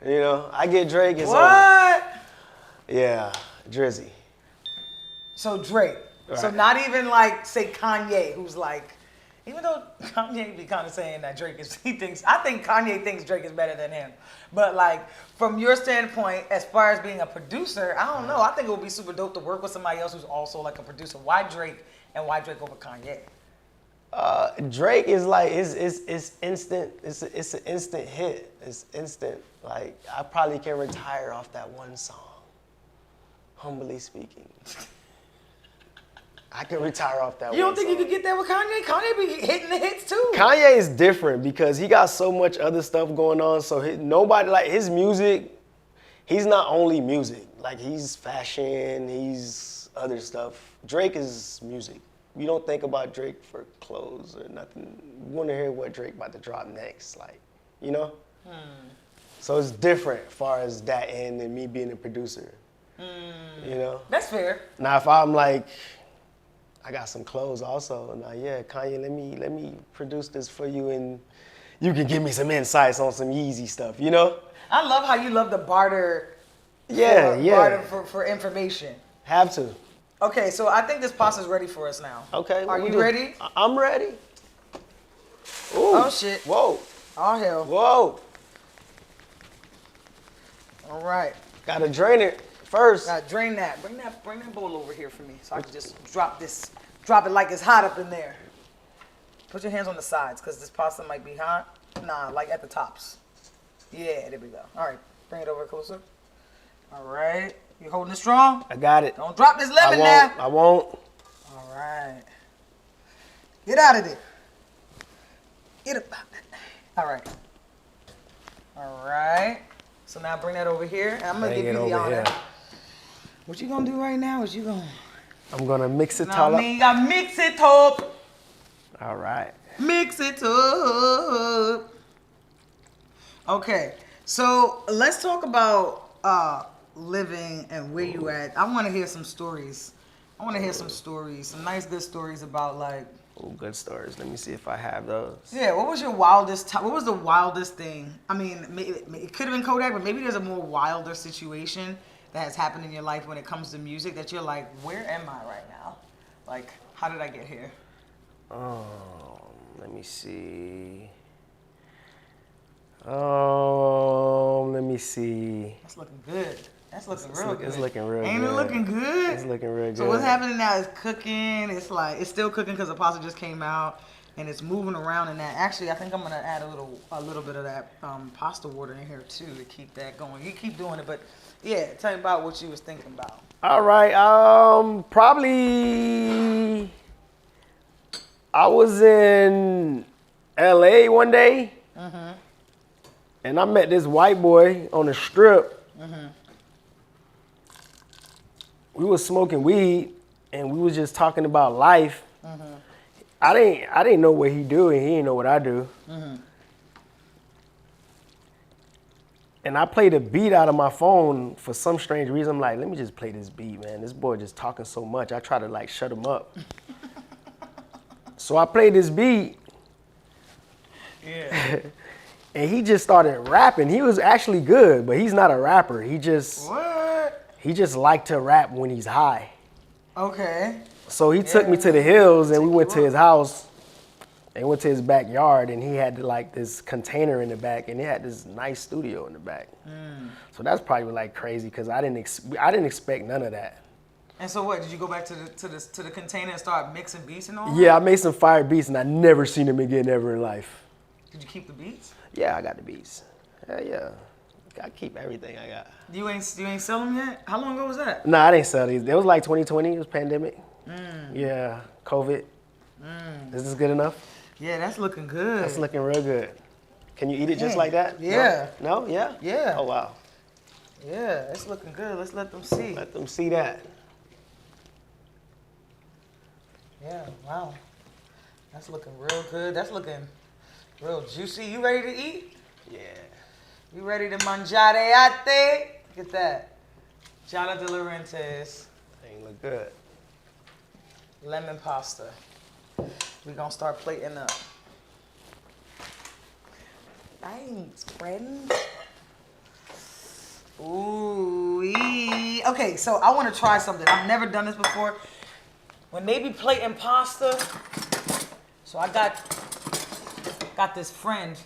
You know, I get Drake. It's
what?
Over. Yeah, Drizzy.
So Drake.
Right.
So not even like, say Kanye, who's like, even though Kanye be kind of saying that I think Kanye thinks Drake is better than him. But like, from your standpoint, as far as being a producer, I don't know. I think it would be super dope to work with somebody else who's also like a producer. Why Drake and why Drake over Kanye?
Drake is like, it's instant. It's an instant hit. It's instant. Like, I probably can retire off that one song. Humbly speaking. I can retire off that one song.
You don't think you could get that with Kanye? Kanye be hitting the hits too.
Kanye is different because he got so much other stuff going on. So nobody, like, his music, he's not only music. Like, he's fashion, he's other stuff. Drake is music. You don't think about Drake for clothes or nothing. You want to hear what Drake about to drop next, like, you know? So it's different as far as that end and me being a producer, you know?
That's fair.
Now, if I'm like, I got some clothes also. Now, yeah, Kanye, let me produce this for you, and you can give me some insights on some Yeezy stuff, you know?
I love how you love the barter.
Barter
for information.
Have to.
Okay, so I think this pasta's ready for us now.
Okay.
Are you ready?
I'm ready. Ooh.
Oh shit.
Whoa.
Oh hell.
Whoa.
All right.
Gotta drain it first.
Gotta drain that. Bring that bowl over here for me, so I can just drop it like it's hot up in there. Put your hands on the sides, cause this pasta might be hot. Nah, like at the tops. Yeah, there we go. All right, bring it over closer. All right, you holding it strong?
I got it.
Don't drop this lemon now.
I won't.
All right. Get out of there. Get up. All right. All right. So now bring that over here, and I'm gonna give you the honor. What you gonna do right now is
I'm gonna mix it all up.
You gotta mix it up.
All right.
Mix it up. Okay, so let's talk about living and where you at. I want to hear some stories. Some nice good stories about like.
Oh, good stories. Let me see if I have those.
Yeah, what was your wildest? What was the wildest thing? I mean, it could have been Kodak, but maybe there's a more wilder situation that has happened in your life when it comes to music that you're like, where am I right now? Like, how did I get here?
Let me see. Let me see.
That's looking good. That's looking real good.
It's looking real good.
Ain't it looking good?
It's looking real good.
So what's happening now is cooking. It's still cooking because the pasta just came out, and it's moving around in that. Actually, I think I'm gonna add a little bit of that pasta water in here too to keep that going. You keep doing it, but yeah, tell me about what you was thinking about.
All right. Probably I was in LA one day, and I met this white boy on the strip. We was smoking weed, and we was just talking about life. I didn't know what he do, and he didn't know what I do. And I played a beat out of my phone for some strange reason. I'm like, let me just play this beat, man. This boy just talking so much. I try to like shut him up. So I played this beat.
Yeah.
And he just started rapping. He was actually good, but he's not a rapper. He just liked to rap when he's high.
Okay.
So he took me to the hills, and we went to his house, and went to his backyard, and he had like this container in the back, and he had this nice studio in the back. So that's probably like crazy because I didn't expect none of that.
And so what? Did you go back to the container and start mixing beats and all?
Yeah, I made some fire beats and I never seen them again ever in life.
Did you keep the beats?
Yeah, I got the beats. Hell yeah. I keep everything I got.
You ain't sell them yet? How long ago was that?
Nah, I didn't sell these. It was like 2020. It was pandemic. Yeah, COVID. Is this good enough?
Yeah, that's looking good.
That's looking real good. Can you eat it just like that?
Yeah.
No? Yeah?
Yeah.
Oh, wow.
Yeah, it's looking good. Let's let them see.
Let them see that.
Yeah, wow. That's looking real good. That's looking real juicy. You ready to eat?
Yeah.
You ready to mangiare? Look at that. Giada de Laurentiis.
Thing look good.
Lemon pasta. We gonna start plating up. Thanks, friends. Ooh-wee. Okay, so I want to try something. I've never done this before. When they be plating pasta, so I got this friend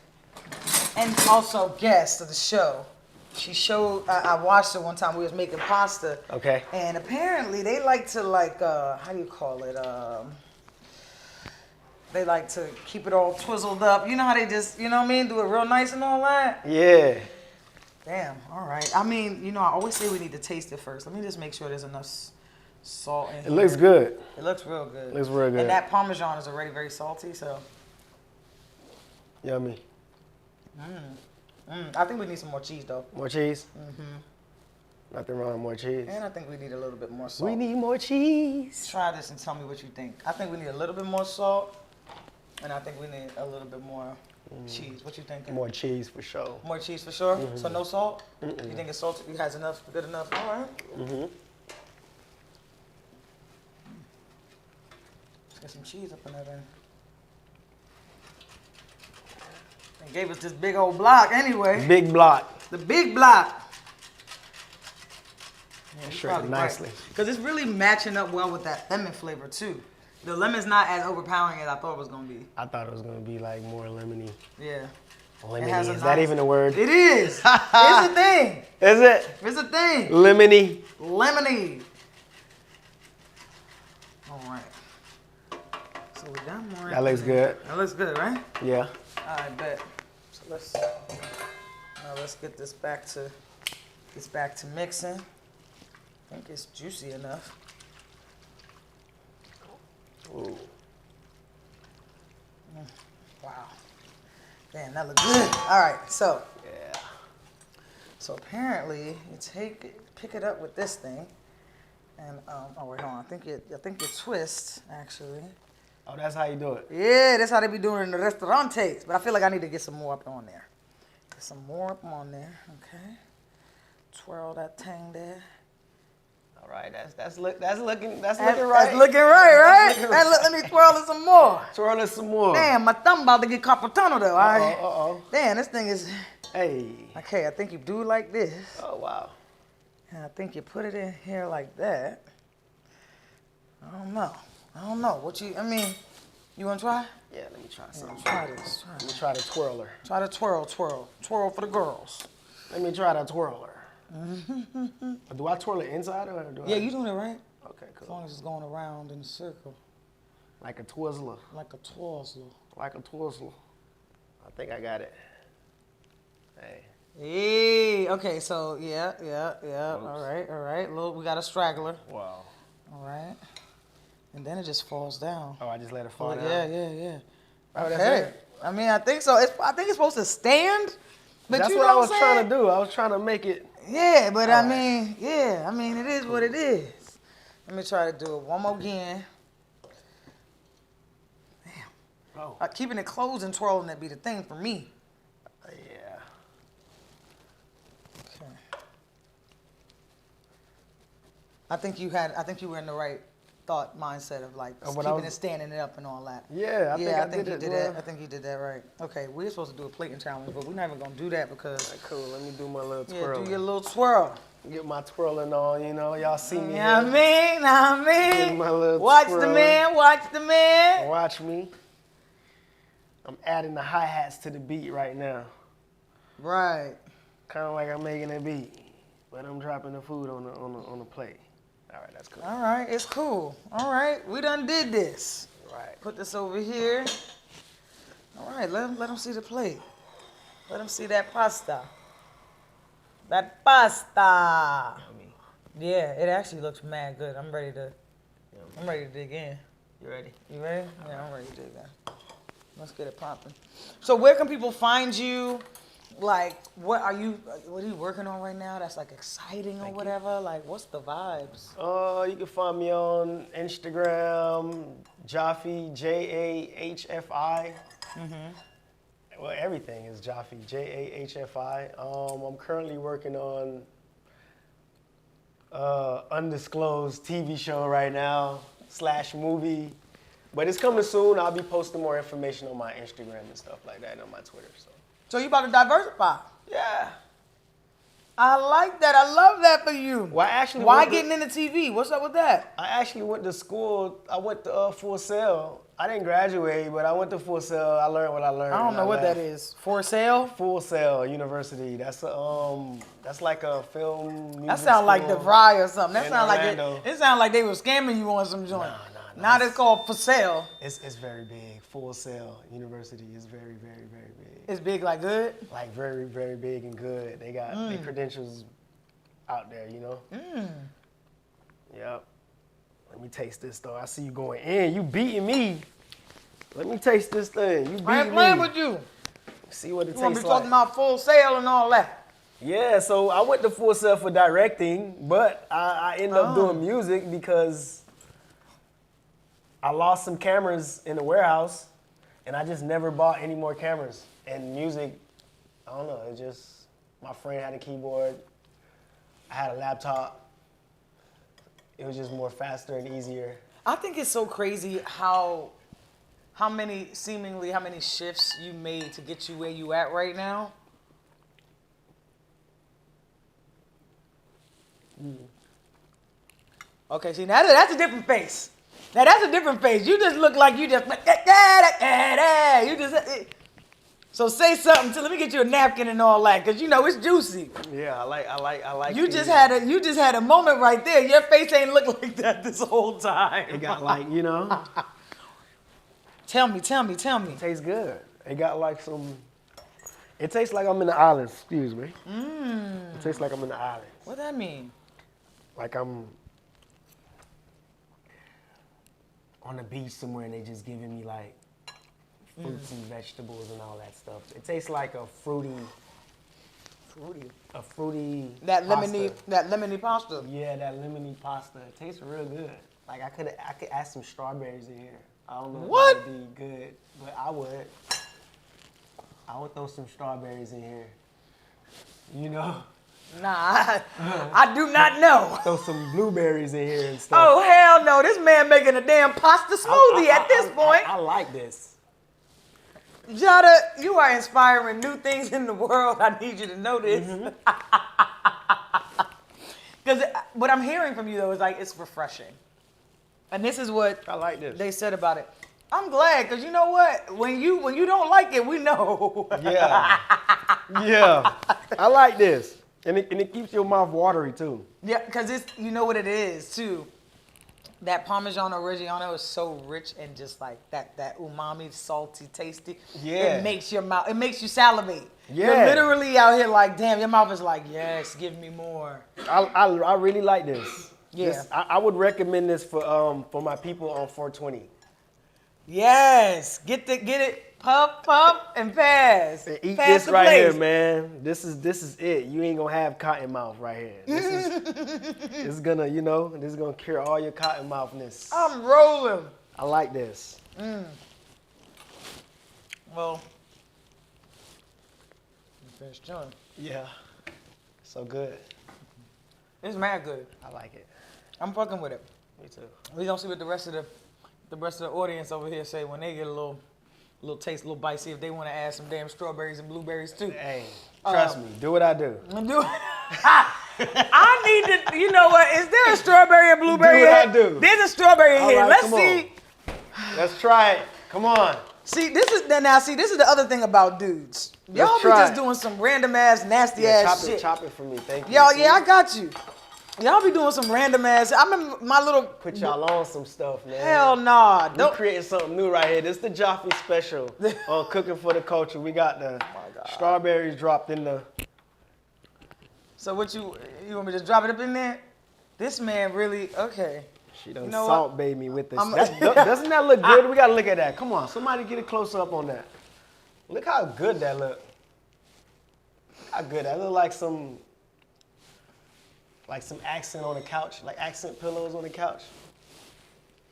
and also guest of the show. She showed, I watched her one time. We was making pasta.
Okay.
And apparently they like to how do you call it? They like to keep it all twizzled up. You know how they just, you know what I mean? Do it real nice and all that.
Yeah.
Damn, all right. I mean, you know, I always say we need to taste it first. Let me just make sure there's enough salt in here.
It looks good.
It looks real good.
It looks real good.
And that Parmesan is already very salty, so.
Yummy.
I think we need some more cheese, though.
More cheese? Nothing wrong with more cheese.
And I think we need a little bit more salt.
We need more cheese.
Try this and tell me what you think. I think we need a little bit more salt, and I think we need a little bit more cheese. What you think?
More cheese for sure.
More cheese for sure? So no salt? You think it's salty? You has enough, good enough? All right. Let's get some cheese up in there then. They gave us this big old block anyway.
Big block.
The big block. Yeah,
Shredded nicely.
Because it's really matching up well with that lemon flavor too. The lemon's not as overpowering as I thought it was going to be.
I thought it was going to be like more lemony.
Yeah.
Lemony, is that even a word?
It is. It's a thing.
Is it?
It's a thing.
Lemony.
Lemony. All right. So we got more.
That looks good.
That looks good, right?
Yeah.
I bet. So let's get this back to mixing. I think it's juicy enough.
Ooh.
Wow. Damn, that looks good. All right, so.
Yeah.
So apparently you pick it up with this thing, and oh wait, hold on. I think you twist actually.
Oh, that's how you do it.
Yeah, that's how they be doing it in the restaurantes. But I feel like I need to get some more up on there. Get some more up on there. Okay. Twirl that thing there.
All right, that's looking right.
That's looking right, right?
Looking right.
Let me twirl it some more.
Twirl it some more.
Damn, my thumb about to get carpal tunnel though.
Uh-oh.
Damn, this thing is.
Hey.
Okay, I think you do like this.
Oh, wow.
And I think you put it in here like that. I don't know. I mean, you want to try?
Yeah, let me try something.
Try this.
Let me try the twirler.
Try to twirl. Twirl for the girls.
Let me try the twirler. Do I twirl it inside or do I?
Yeah, you doing it right.
Okay, cool.
As long as it's going around in a circle.
Like a Twizzler.
Like a Twizzler.
Like a Twizzler. I think I got it. Hey.
Hey, okay, so yeah.
Oops.
All right. We got a straggler.
Wow.
All right. And then it just falls down.
Oh, I just let it fall down?
Yeah.
Oh,
Okay.
that's it?
I mean, I think so. I think it's supposed to stand. But
that's
you
what
know
I was
I'm
trying
saying?
to do. I was trying to make it.
Yeah, but
All
I mean, it is what it is. Let me try to do it one more again. Damn.
Oh.
Keeping it closed and twirling it be the thing for me.
Yeah.
Okay. I think you were in the right thought mindset of like keeping it standing it up and all that.
Yeah, I think
you did that. I think you did that right. Okay, we're supposed to do a plating challenge, but we're not even gonna do that because.
Right, cool. Let me do my little twirl.
Yeah, do your little twirl.
Get my twirling on, you know. Y'all see me.
Yeah, I mean.
Get my little
Watch
twirl.
the man.
Watch me. I'm adding the hi-hats to the beat right now.
Right.
Kind of like I'm making a beat, but I'm dropping the food on the plate. All right, that's cool.
All right, it's cool. All right, we done did this.
Right.
Put this over here. All right, let them see the plate. Let them see that pasta. That pasta.
Yummy.
Yeah, it actually looks mad good. I'm ready to dig in.
You ready?
You ready? Yeah, I'm ready to dig in. Let's get it popping. So where can people find you? Like, what are you working on right now that's like exciting or whatever? Like, what's the vibes?
You can find me on Instagram, JAhfi, JAhfi. Well, everything is JAhfi, JAhfi. I'm currently working on undisclosed TV show right now / movie, but it's coming soon. I'll be posting more information on my Instagram and stuff like that, and on my Twitter.
So you about to diversify?
Yeah.
I like that. I love that for you.
Well, I actually
Why getting into TV? What's up with that?
I actually went to school. I went to Full Sail. I didn't graduate, but I went to Full Sail. I learned what I learned.
I don't know what that is. For sale?
Full Sail University. That's like a film. Music
That sounds like
school
DeVry or something. That
in
sounds like
Orlando.
it sounds like they were scamming you on some joint.
No.
Now it's called For Sale.
It's very big. Full Sail University is very, very, very big.
It's big, like good?
Like very, very big and good. They got their credentials out there, you know? Yep. Let me taste this though. I see you going in. You beating me. Let me taste this thing. You beating me.
I ain't playing with you.
See what it
You want to
tastes
be
like.
talking about Full Sale and all that.
Yeah, so I went to Full Sail for directing, but I ended up doing music because I lost some cameras in the warehouse, and I just never bought any more cameras. And music, I don't know, it just, my friend had a keyboard, I had a laptop. It was just more faster and easier.
I think it's so crazy how many shifts you made to get you where you at right now. Okay, see, now that's a different face. Now that's a different face. You just look like you just so say something. Let me get you a napkin and all that, cause you know it's juicy.
Yeah, I like.
You just had a moment right there. Your face ain't look like that this whole time.
It got like, you know.
Tell me.
It tastes good. It got like some. It tastes like I'm in the islands. Excuse me. It tastes like I'm in the islands.
What that mean?
Like I'm on the beach somewhere and they just giving me like fruits and vegetables and all that stuff. It tastes like a fruity
That
pasta.
lemony pasta.
Yeah, that lemony pasta. It tastes real good. Like I could add some strawberries in here. I don't know
What?
if that would be good, but I would throw some strawberries in here. You know?
Nah, I do not know.
Throw some blueberries in here and stuff.
Oh, hell no. This man making a damn pasta smoothie at this point.
I like this.
Giada, you are inspiring new things in the world. I need you to know this. Because what I'm hearing from you, though, is like it's refreshing. And this is what
I like this.
they said about it. I'm glad, because you know what? When you don't like it, we know.
Yeah. Yeah. I like this. And it keeps your mouth watery, too.
Yeah, because it's, you know what it is, too. That Parmigiano Reggiano is so rich and just like that umami, salty, tasty.
Yeah.
It makes your mouth, it makes you salivate.
Yeah.
You're literally out here like, damn, your mouth is like, yes, give me more.
I really like this.
Yeah.
I would recommend this for my people on 420.
Yes. Get it. Puff, and pass.
And eat
Pass
this right
place.
here, man. This is it. You ain't gonna have cotton mouth right here. This is gonna, you know, this is gonna cure all your cotton mouthness.
I'm rolling.
I like this.
Well, you finished chewing.
Yeah. So good.
It's mad good.
I like it.
I'm fucking with it.
Me too.
We don't see what the rest of the audience over here say when they get a little taste, a little bite, see if they want to add some damn strawberries and blueberries too.
Hey, trust me. Do what I do.
I need to, you know what? Is there a strawberry and blueberry?
Do what
here?
I do.
There's a strawberry
All
here.
right,
Let's
come
see.
on. Let's try it. Come on.
See, this is the other thing about dudes. Y'all be
try
just
it.
doing some random ass, nasty
Yeah,
ass shit.
chop it for me. Thank you.
Yo,
See?
yeah, I got you. Y'all be doing some random ass. I remember my little.
Put y'all on some stuff, man.
Hell nah.
We creating something new right here. This is the JAhfi special on Cooking for the Culture. We got the strawberries dropped in the.
So what you want me to drop it up in there? This man really okay.
She done
You know
salt
what?
baby with this. Doesn't that look good? We gotta look at that. Come on, somebody get a close up on that. Look how good that look. How good that look like some accent on the couch, like accent pillows on the couch.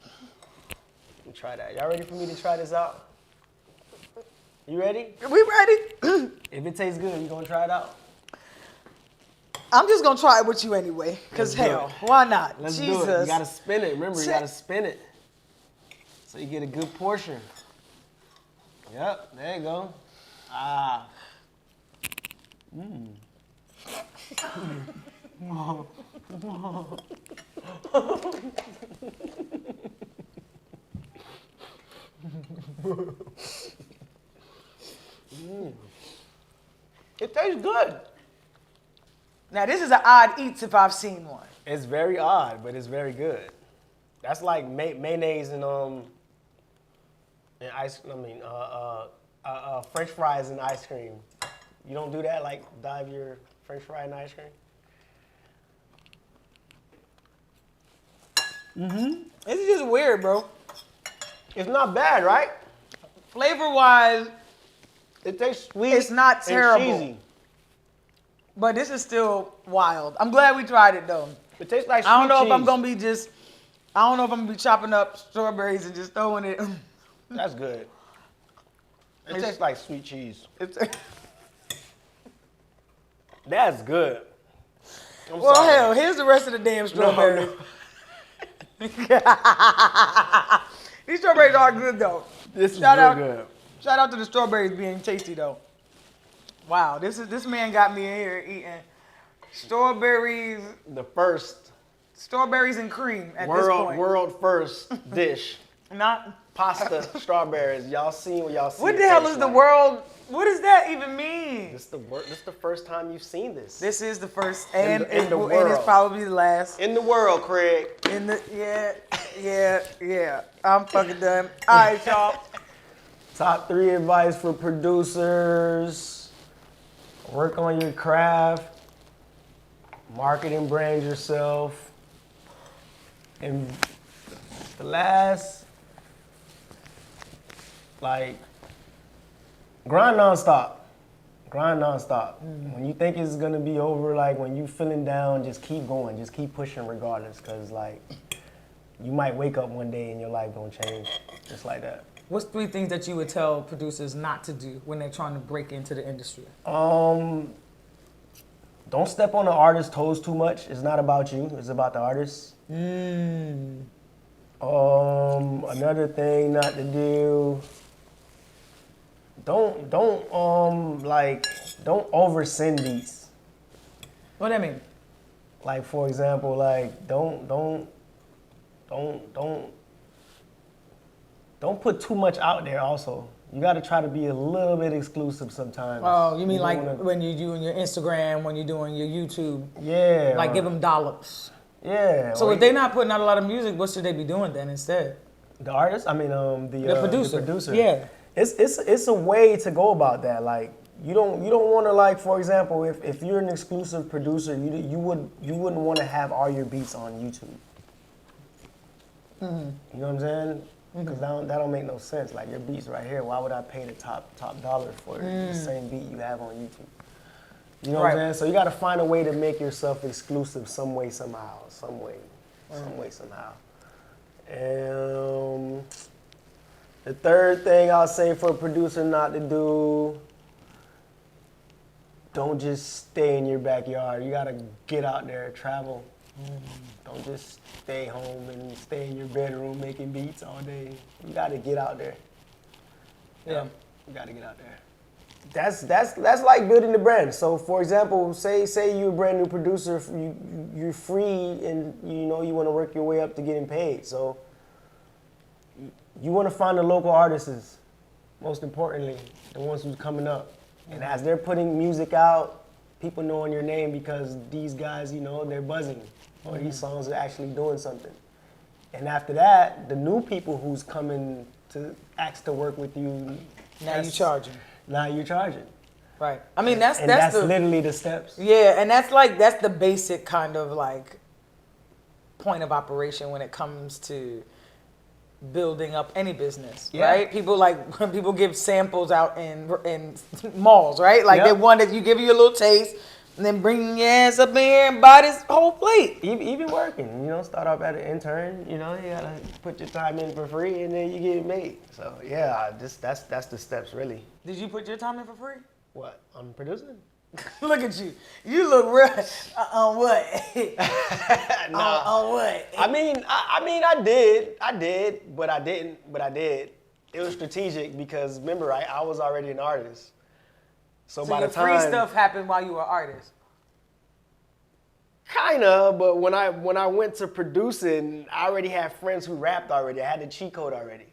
Let me try that. Y'all ready for me to try this out? You ready?
We ready?
If it tastes good, you gonna try it out?
I'm just gonna try it with you anyway. Cause hell, why not?
Let's
Jesus.
do it. You gotta spin it. Remember, you gotta spin it. So you get a good portion. Yep, there you go. Ah. Mmm. It tastes good.
Now this is an odd eats if I've seen one.
It's very odd, but it's very good. That's like mayonnaise and French fries and ice cream. You don't do that? Like dive your French fry in ice cream?
This is just weird, bro.
It's not bad, right?
Flavor wise,
It tastes sweet.
it's not
and
terrible.
cheesy.
But this is still wild. I'm glad we tried it though.
It tastes like sweet
I don't know
cheese.
if I'm gonna be just. I don't know if I'm gonna be chopping up strawberries and just throwing it.
That's good. It tastes like sweet cheese. That's good. I'm
Well,
sorry.
hell, here's the rest of the damn strawberries. These strawberries are good though.
This is
Shout
real
out-
good.
Shout out to the strawberries being tasty though. Wow, this man got me in here eating strawberries,
The first
strawberries and cream at this point.
world first dish.
Not
Pasta, strawberries. Y'all seen what y'all see.
what the hell is the world? What does that even mean?
This is the first time you've seen this.
This is the first,
In
and,
the
and it's
world.
probably the last.
In the world, Craig.
In the yeah. I'm fucking done. All right, y'all.
Top 3 advice for producers. Work on your craft. Market and brand yourself. And the last, like, grind nonstop. Grind nonstop. When you think it's gonna be over, like when you feeling down, just keep going. Just keep pushing regardless. Cause like, you might wake up one day and your life gonna change. Just like that.
What's 3 things that you would tell producers not to do when they're trying to break into the industry?
Don't step on the artist's toes too much. It's not about you. It's about the artist. Another thing not to do. Don't over-send beats.
What that mean?
Like, for example, like don't put too much out there. Also, you got to try to be a little bit exclusive sometimes.
Oh, you mean like
don't wanna-
when you're doing your Instagram, when you're doing your YouTube,
Yeah.
like give them dollars.
Yeah.
So
or
if they're not putting out a lot of music, what should they be doing then instead?
the artist, I mean,
The producer.
The producer.
Yeah.
It's a way to go about that. Like you don't want to, like, for example, if you're an exclusive producer, you wouldn't want to have all your beats on YouTube. You know what I'm saying? Because that don't make no sense. Like, your beats right here, why would I pay the top dollar for the same beat you have on YouTube? You know what I'm saying? So you got to find a way to make yourself exclusive some way, somehow. Some way, somehow. The third thing I'll say for a producer not to do, don't just stay in your backyard. You got to get out there, travel. Don't just stay home and stay in your bedroom making beats all day. You got to get out there.
Yeah.
You got to get out there. That's like building the brand. So, for example, say you're a brand new producer, you're free, and you want to work your way up to getting paid. So you want to find the local artists, most importantly, the ones who's coming up. And as they're putting music out, people knowing your name because these guys, you know, they're buzzing, or these songs are actually doing something. And after that, the new people who's coming to ask to work with you.
Now you charging.
Now you're charging.
Right. I mean, that's
literally the steps.
Yeah, and that's the basic kind of like point of operation when it comes to building up any business, right? People when people give samples out in malls, right? Like they want that you give you a little taste and then bring your ass up in here and buy this whole plate.
Even working, you know, start off as an intern, you know, you gotta put your time in for free and then you get it made. So yeah, that's the steps really.
Did you put your time in for free?
What? On producing?
Look at you. You look real. On what?
Nah.
On what?
I mean, I did, but I didn't. But I did. It was strategic because remember, I was already an artist. So by
your
the time
free stuff happened while you were an artist.
Kinda, but when I went to producing, I already had friends who rapped already. I had the cheat code already.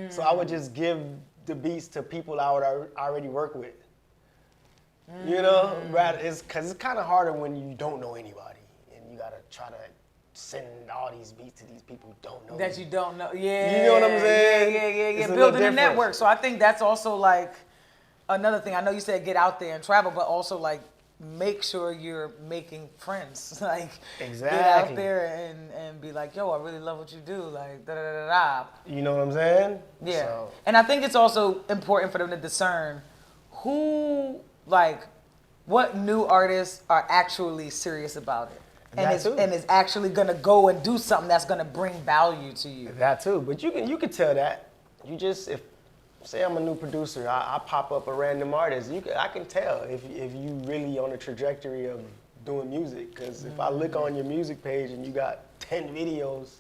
So I would just give the beats to people I would already work with. You know, because it's kind of harder when you don't know anybody and you gotta try to send all these beats to these people who don't know.
That you don't know, yeah.
You know what I'm saying?
Yeah.
It's
Building a network. So I think that's also like another thing. I know you said get out there and travel, but also like make sure you're making friends. Like
exactly.
Get out there and be like, yo, I really love what you do. Like da da da da.
You know what I'm saying?
Yeah.
So.
And I think it's also important for them to discern who. Like, what new artists are actually serious about it, and is actually gonna go and do something that's gonna bring value to you.
That too, but you can tell that. You just if say I'm a new producer, I pop up a random artist. I can tell if you really on a trajectory of doing music. Because if I look on your music page and you got 10 videos,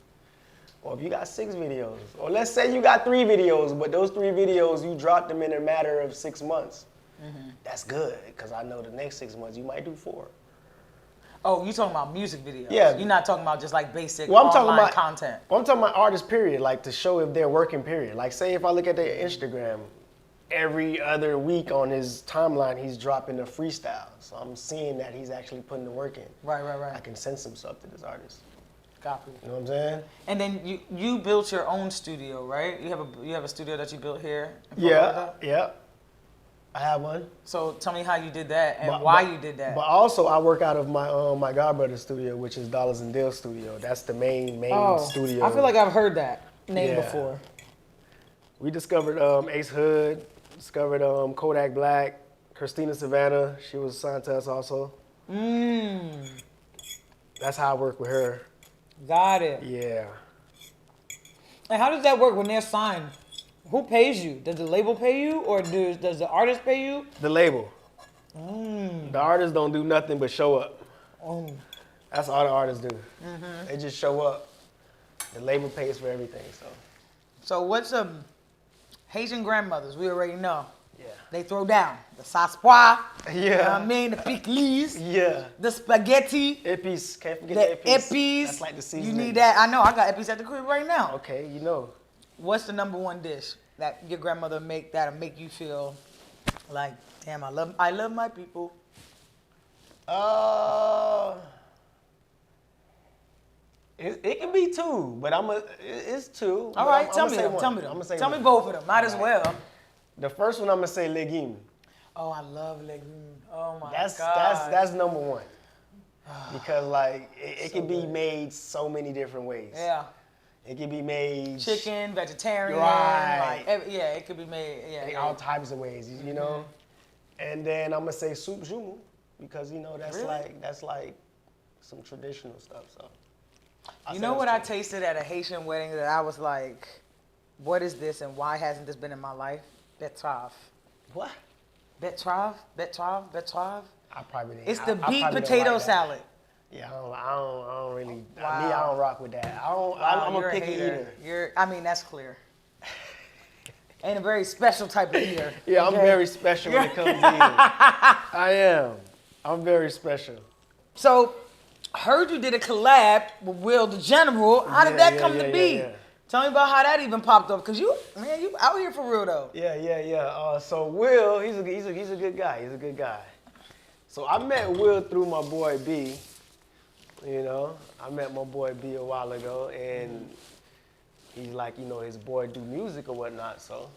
or if you got 6 videos, or let's say you got 3 videos, but those 3 videos you dropped them in a matter of 6 months. That's good, because I know the next 6 months you might do 4.
Oh, you talking about music videos?
Yeah.
You're not talking about just like basic online content.
I'm talking about artist period, like to show if they're working period. Like say if I look at their Instagram, every other week on his timeline he's dropping a freestyle. So I'm seeing that he's actually putting the work in.
Right.
I can sense some stuff to this artist.
Copy.
You know what I'm saying?
And then you built your own studio, right? You have a studio that you built here in
Florida? Yeah. I have one.
So tell me how you did that and why you did that.
But also I work out of my godbrother's studio, which is Dollars and Deals studio. That's the main studio.
I feel like I've heard that name before.
We discovered Ace Hood, discovered Kodak Black, Christina Savannah. She was signed to us also. That's how I work with her.
Got it.
Yeah.
And how does that work when they're signed? Who pays you? Does the label pay you, or does the artist pay you?
The label. The artists don't do nothing but show up. That's all the artists do. They just show up. The label pays for everything.
So what's Haitian grandmothers? We already know.
Yeah.
They throw down the saspois.
Yeah.
You know what I mean? The pickles.
Yeah.
The spaghetti.
Epis. Can't forget the
epis.
That's like the seasoning.
You need that. I know. I got epis at the crib right now.
Okay, you know.
What's the number one dish that your grandmother that'll make you feel like, damn, I love my people?
It can be 2, but it's 2.
All right, tell me them. Tell me both of them. Might as well.
The first one I'm gonna say legume.
Oh, I love legume. Oh my
God. That's number 1. Because like it can be made so many different ways.
Yeah.
It can be made
chicken, vegetarian,
right?
It could be made
all types of ways, you know. And then I'm gonna say soup jumu because you know that's like some traditional stuff. So
you know what I tasted at a Haitian wedding that I was like, what is this and why hasn't this been in my life? Betrave.
What?
Betrave.
I probably didn't.
It's the beet potato salad.
Yeah, I don't really.
Wow.
Me, I don't rock with that. I'm a picky eater.
I mean, that's clear. And a very special type of eater.
Yeah, okay? I'm very special when it comes to eating. I am. I'm very special.
So, heard you did a collab with Will the General. How did that come to be? Yeah. Tell me about how that even popped up, cause you out here for real though.
Yeah. So Will, he's a good guy. He's a good guy. So I met Will through my boy B. You know, I met my boy B a while ago, and he's like, you know, his boy do music or whatnot. So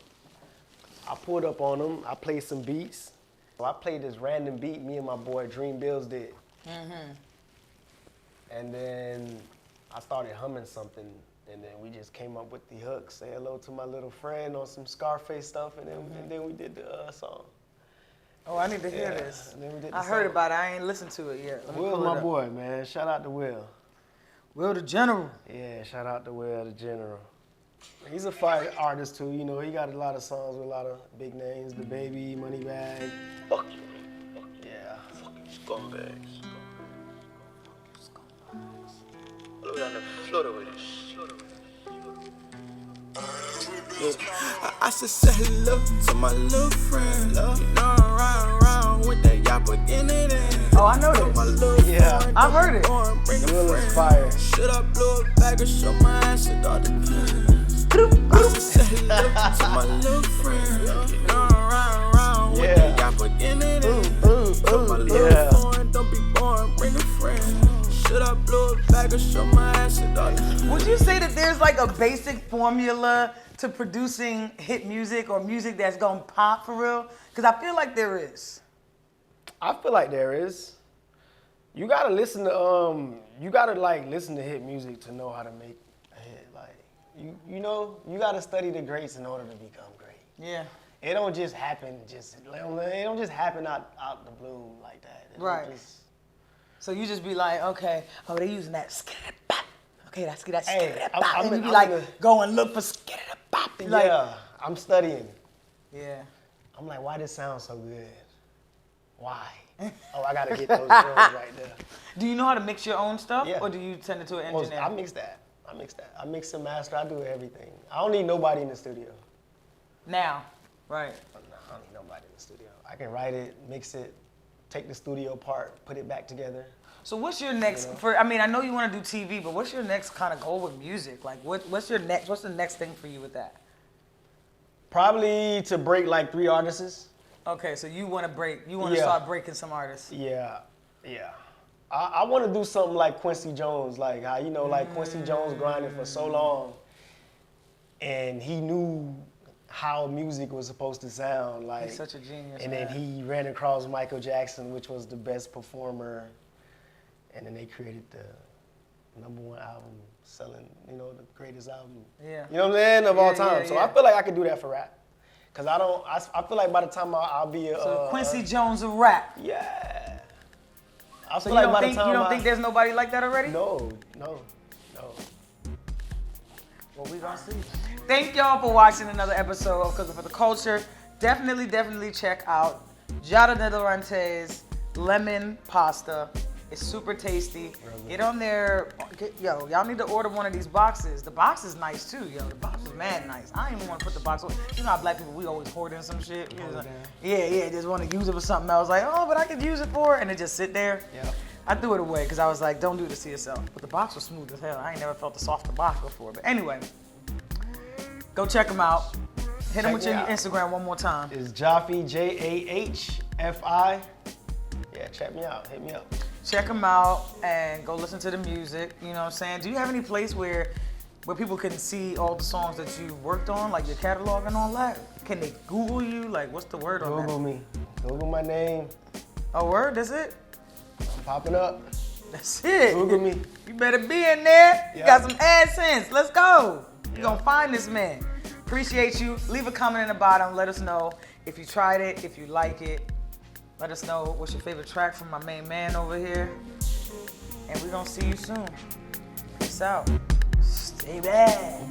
I pulled up on him. I played some beats. So I played this random beat me and my boy Dream Bills did. And then I started humming something, and then we just came up with the hook. Say hello to my little friend on some Scarface stuff, and then we did the song.
Oh, I need to hear this.
And then we did
I heard about it. I ain't listened to it yet.
Will, my boy, man. Shout out to Will.
Will the General.
Yeah, shout out to Will the General. He's a fire artist too. You know, he got a lot of songs with a lot of big names. The Baby, Moneybag.
Fuck you.
Yeah.
Fucking scumbags. Look down the floor with this shit.
I should say hello to my little friend. You know I'm riding around with that yall beginning it.
Oh, I know this.
Yeah.
I've heard it.
Will is fire.
Should I blow it back or show my ass? It all depends. I should say hello to my little friend. You know I'm riding around with that yall beginning it. My little foreign, don't be boring, bring a friend. Should I blow it back or show my ass? It all depends.
Would you say that there's like a basic formula to producing hit music or music that's gonna pop for real? Because I feel like there is.
I feel like there is. You gotta listen to listen to hit music to know how to make a hit. Like you know, you gotta study the greats in order to become great.
Yeah.
It don't just happen. It don't just happen out the blue like that. It don't
Right. So you just be like, okay, oh, they using that skitty-bop. Okay, that's that skitty-bop. And you be like, go and look for skitty-bop.
Yeah, I'm studying.
Yeah.
I'm like, why this sound so good? Why? Oh, I gotta get those drums right there.
Do you know how to mix your own stuff?
Yeah.
Or do you send it to an
Well,
engineer?
I mix that. I mix and master. I do everything. I don't need nobody in the studio.
Now, right.
I don't need nobody in the studio. I can write it, mix it, take the studio part, put it back together.
So what's your next, I know you want to do TV, but what's your next kind of goal with music? Like what's the next thing for you with that?
Probably to break like 3 artists.
Okay, so you want to start breaking some artists.
Yeah. I want to do something like Quincy Jones, like how, you know, like Quincy Jones grinding for so long, and he knew how music was supposed to sound. Like,
he's such a genius.
And
man.
then he ran across Michael Jackson, which was the best performer, and then they created the #1 album, selling, you know, the greatest album.
Yeah.
You know what I'm saying, of all time. So
yeah.
I feel like I could do that for rap. Cause I feel like by the time I'll be a
so Quincy Jones of rap.
Yeah. I
So
feel like
you
by
don't
the time
you don't think there's nobody like that already?
No.
Well, we gonna see. Thank y'all for watching another episode of Cooking for the Culture. Definitely check out Giada de Laurentiis lemon pasta. It's super tasty. Get on there. Y'all need to order one of these boxes. The box is nice too, yo. The box is mad nice. I don't even want to put the box on. You know how black people, we always hoarding some shit. Just want to use it for something else. Like, oh, but I could use it for it. And it just sit there.
Yeah.
I threw it away because I was like, don't do this to yourself. But the box was smooth as hell. I ain't never felt a softer box before. But anyway, go check them out. Hit them with your Instagram one more time.
It's JAhfi, JAhfi. Yeah, check me out. Hit me up.
Check them out and go listen to the music. You know what I'm saying? Do you have any place where people can see all the songs that you worked on, like your catalog and all that? Can they Google you? Like, what's the word on that?
Google me. Google my name.
A word? That's it?
I'm popping up.
That's it.
Google me.
You better be in there. You
Yeah.
got some AdSense. Let's go. You're going to find this man. Appreciate you. Leave a comment in the bottom. Let us know if you tried it, if you like it. Let us know what's your favorite track from my main man over here. And we're going to see you soon. Peace out. Stay bad.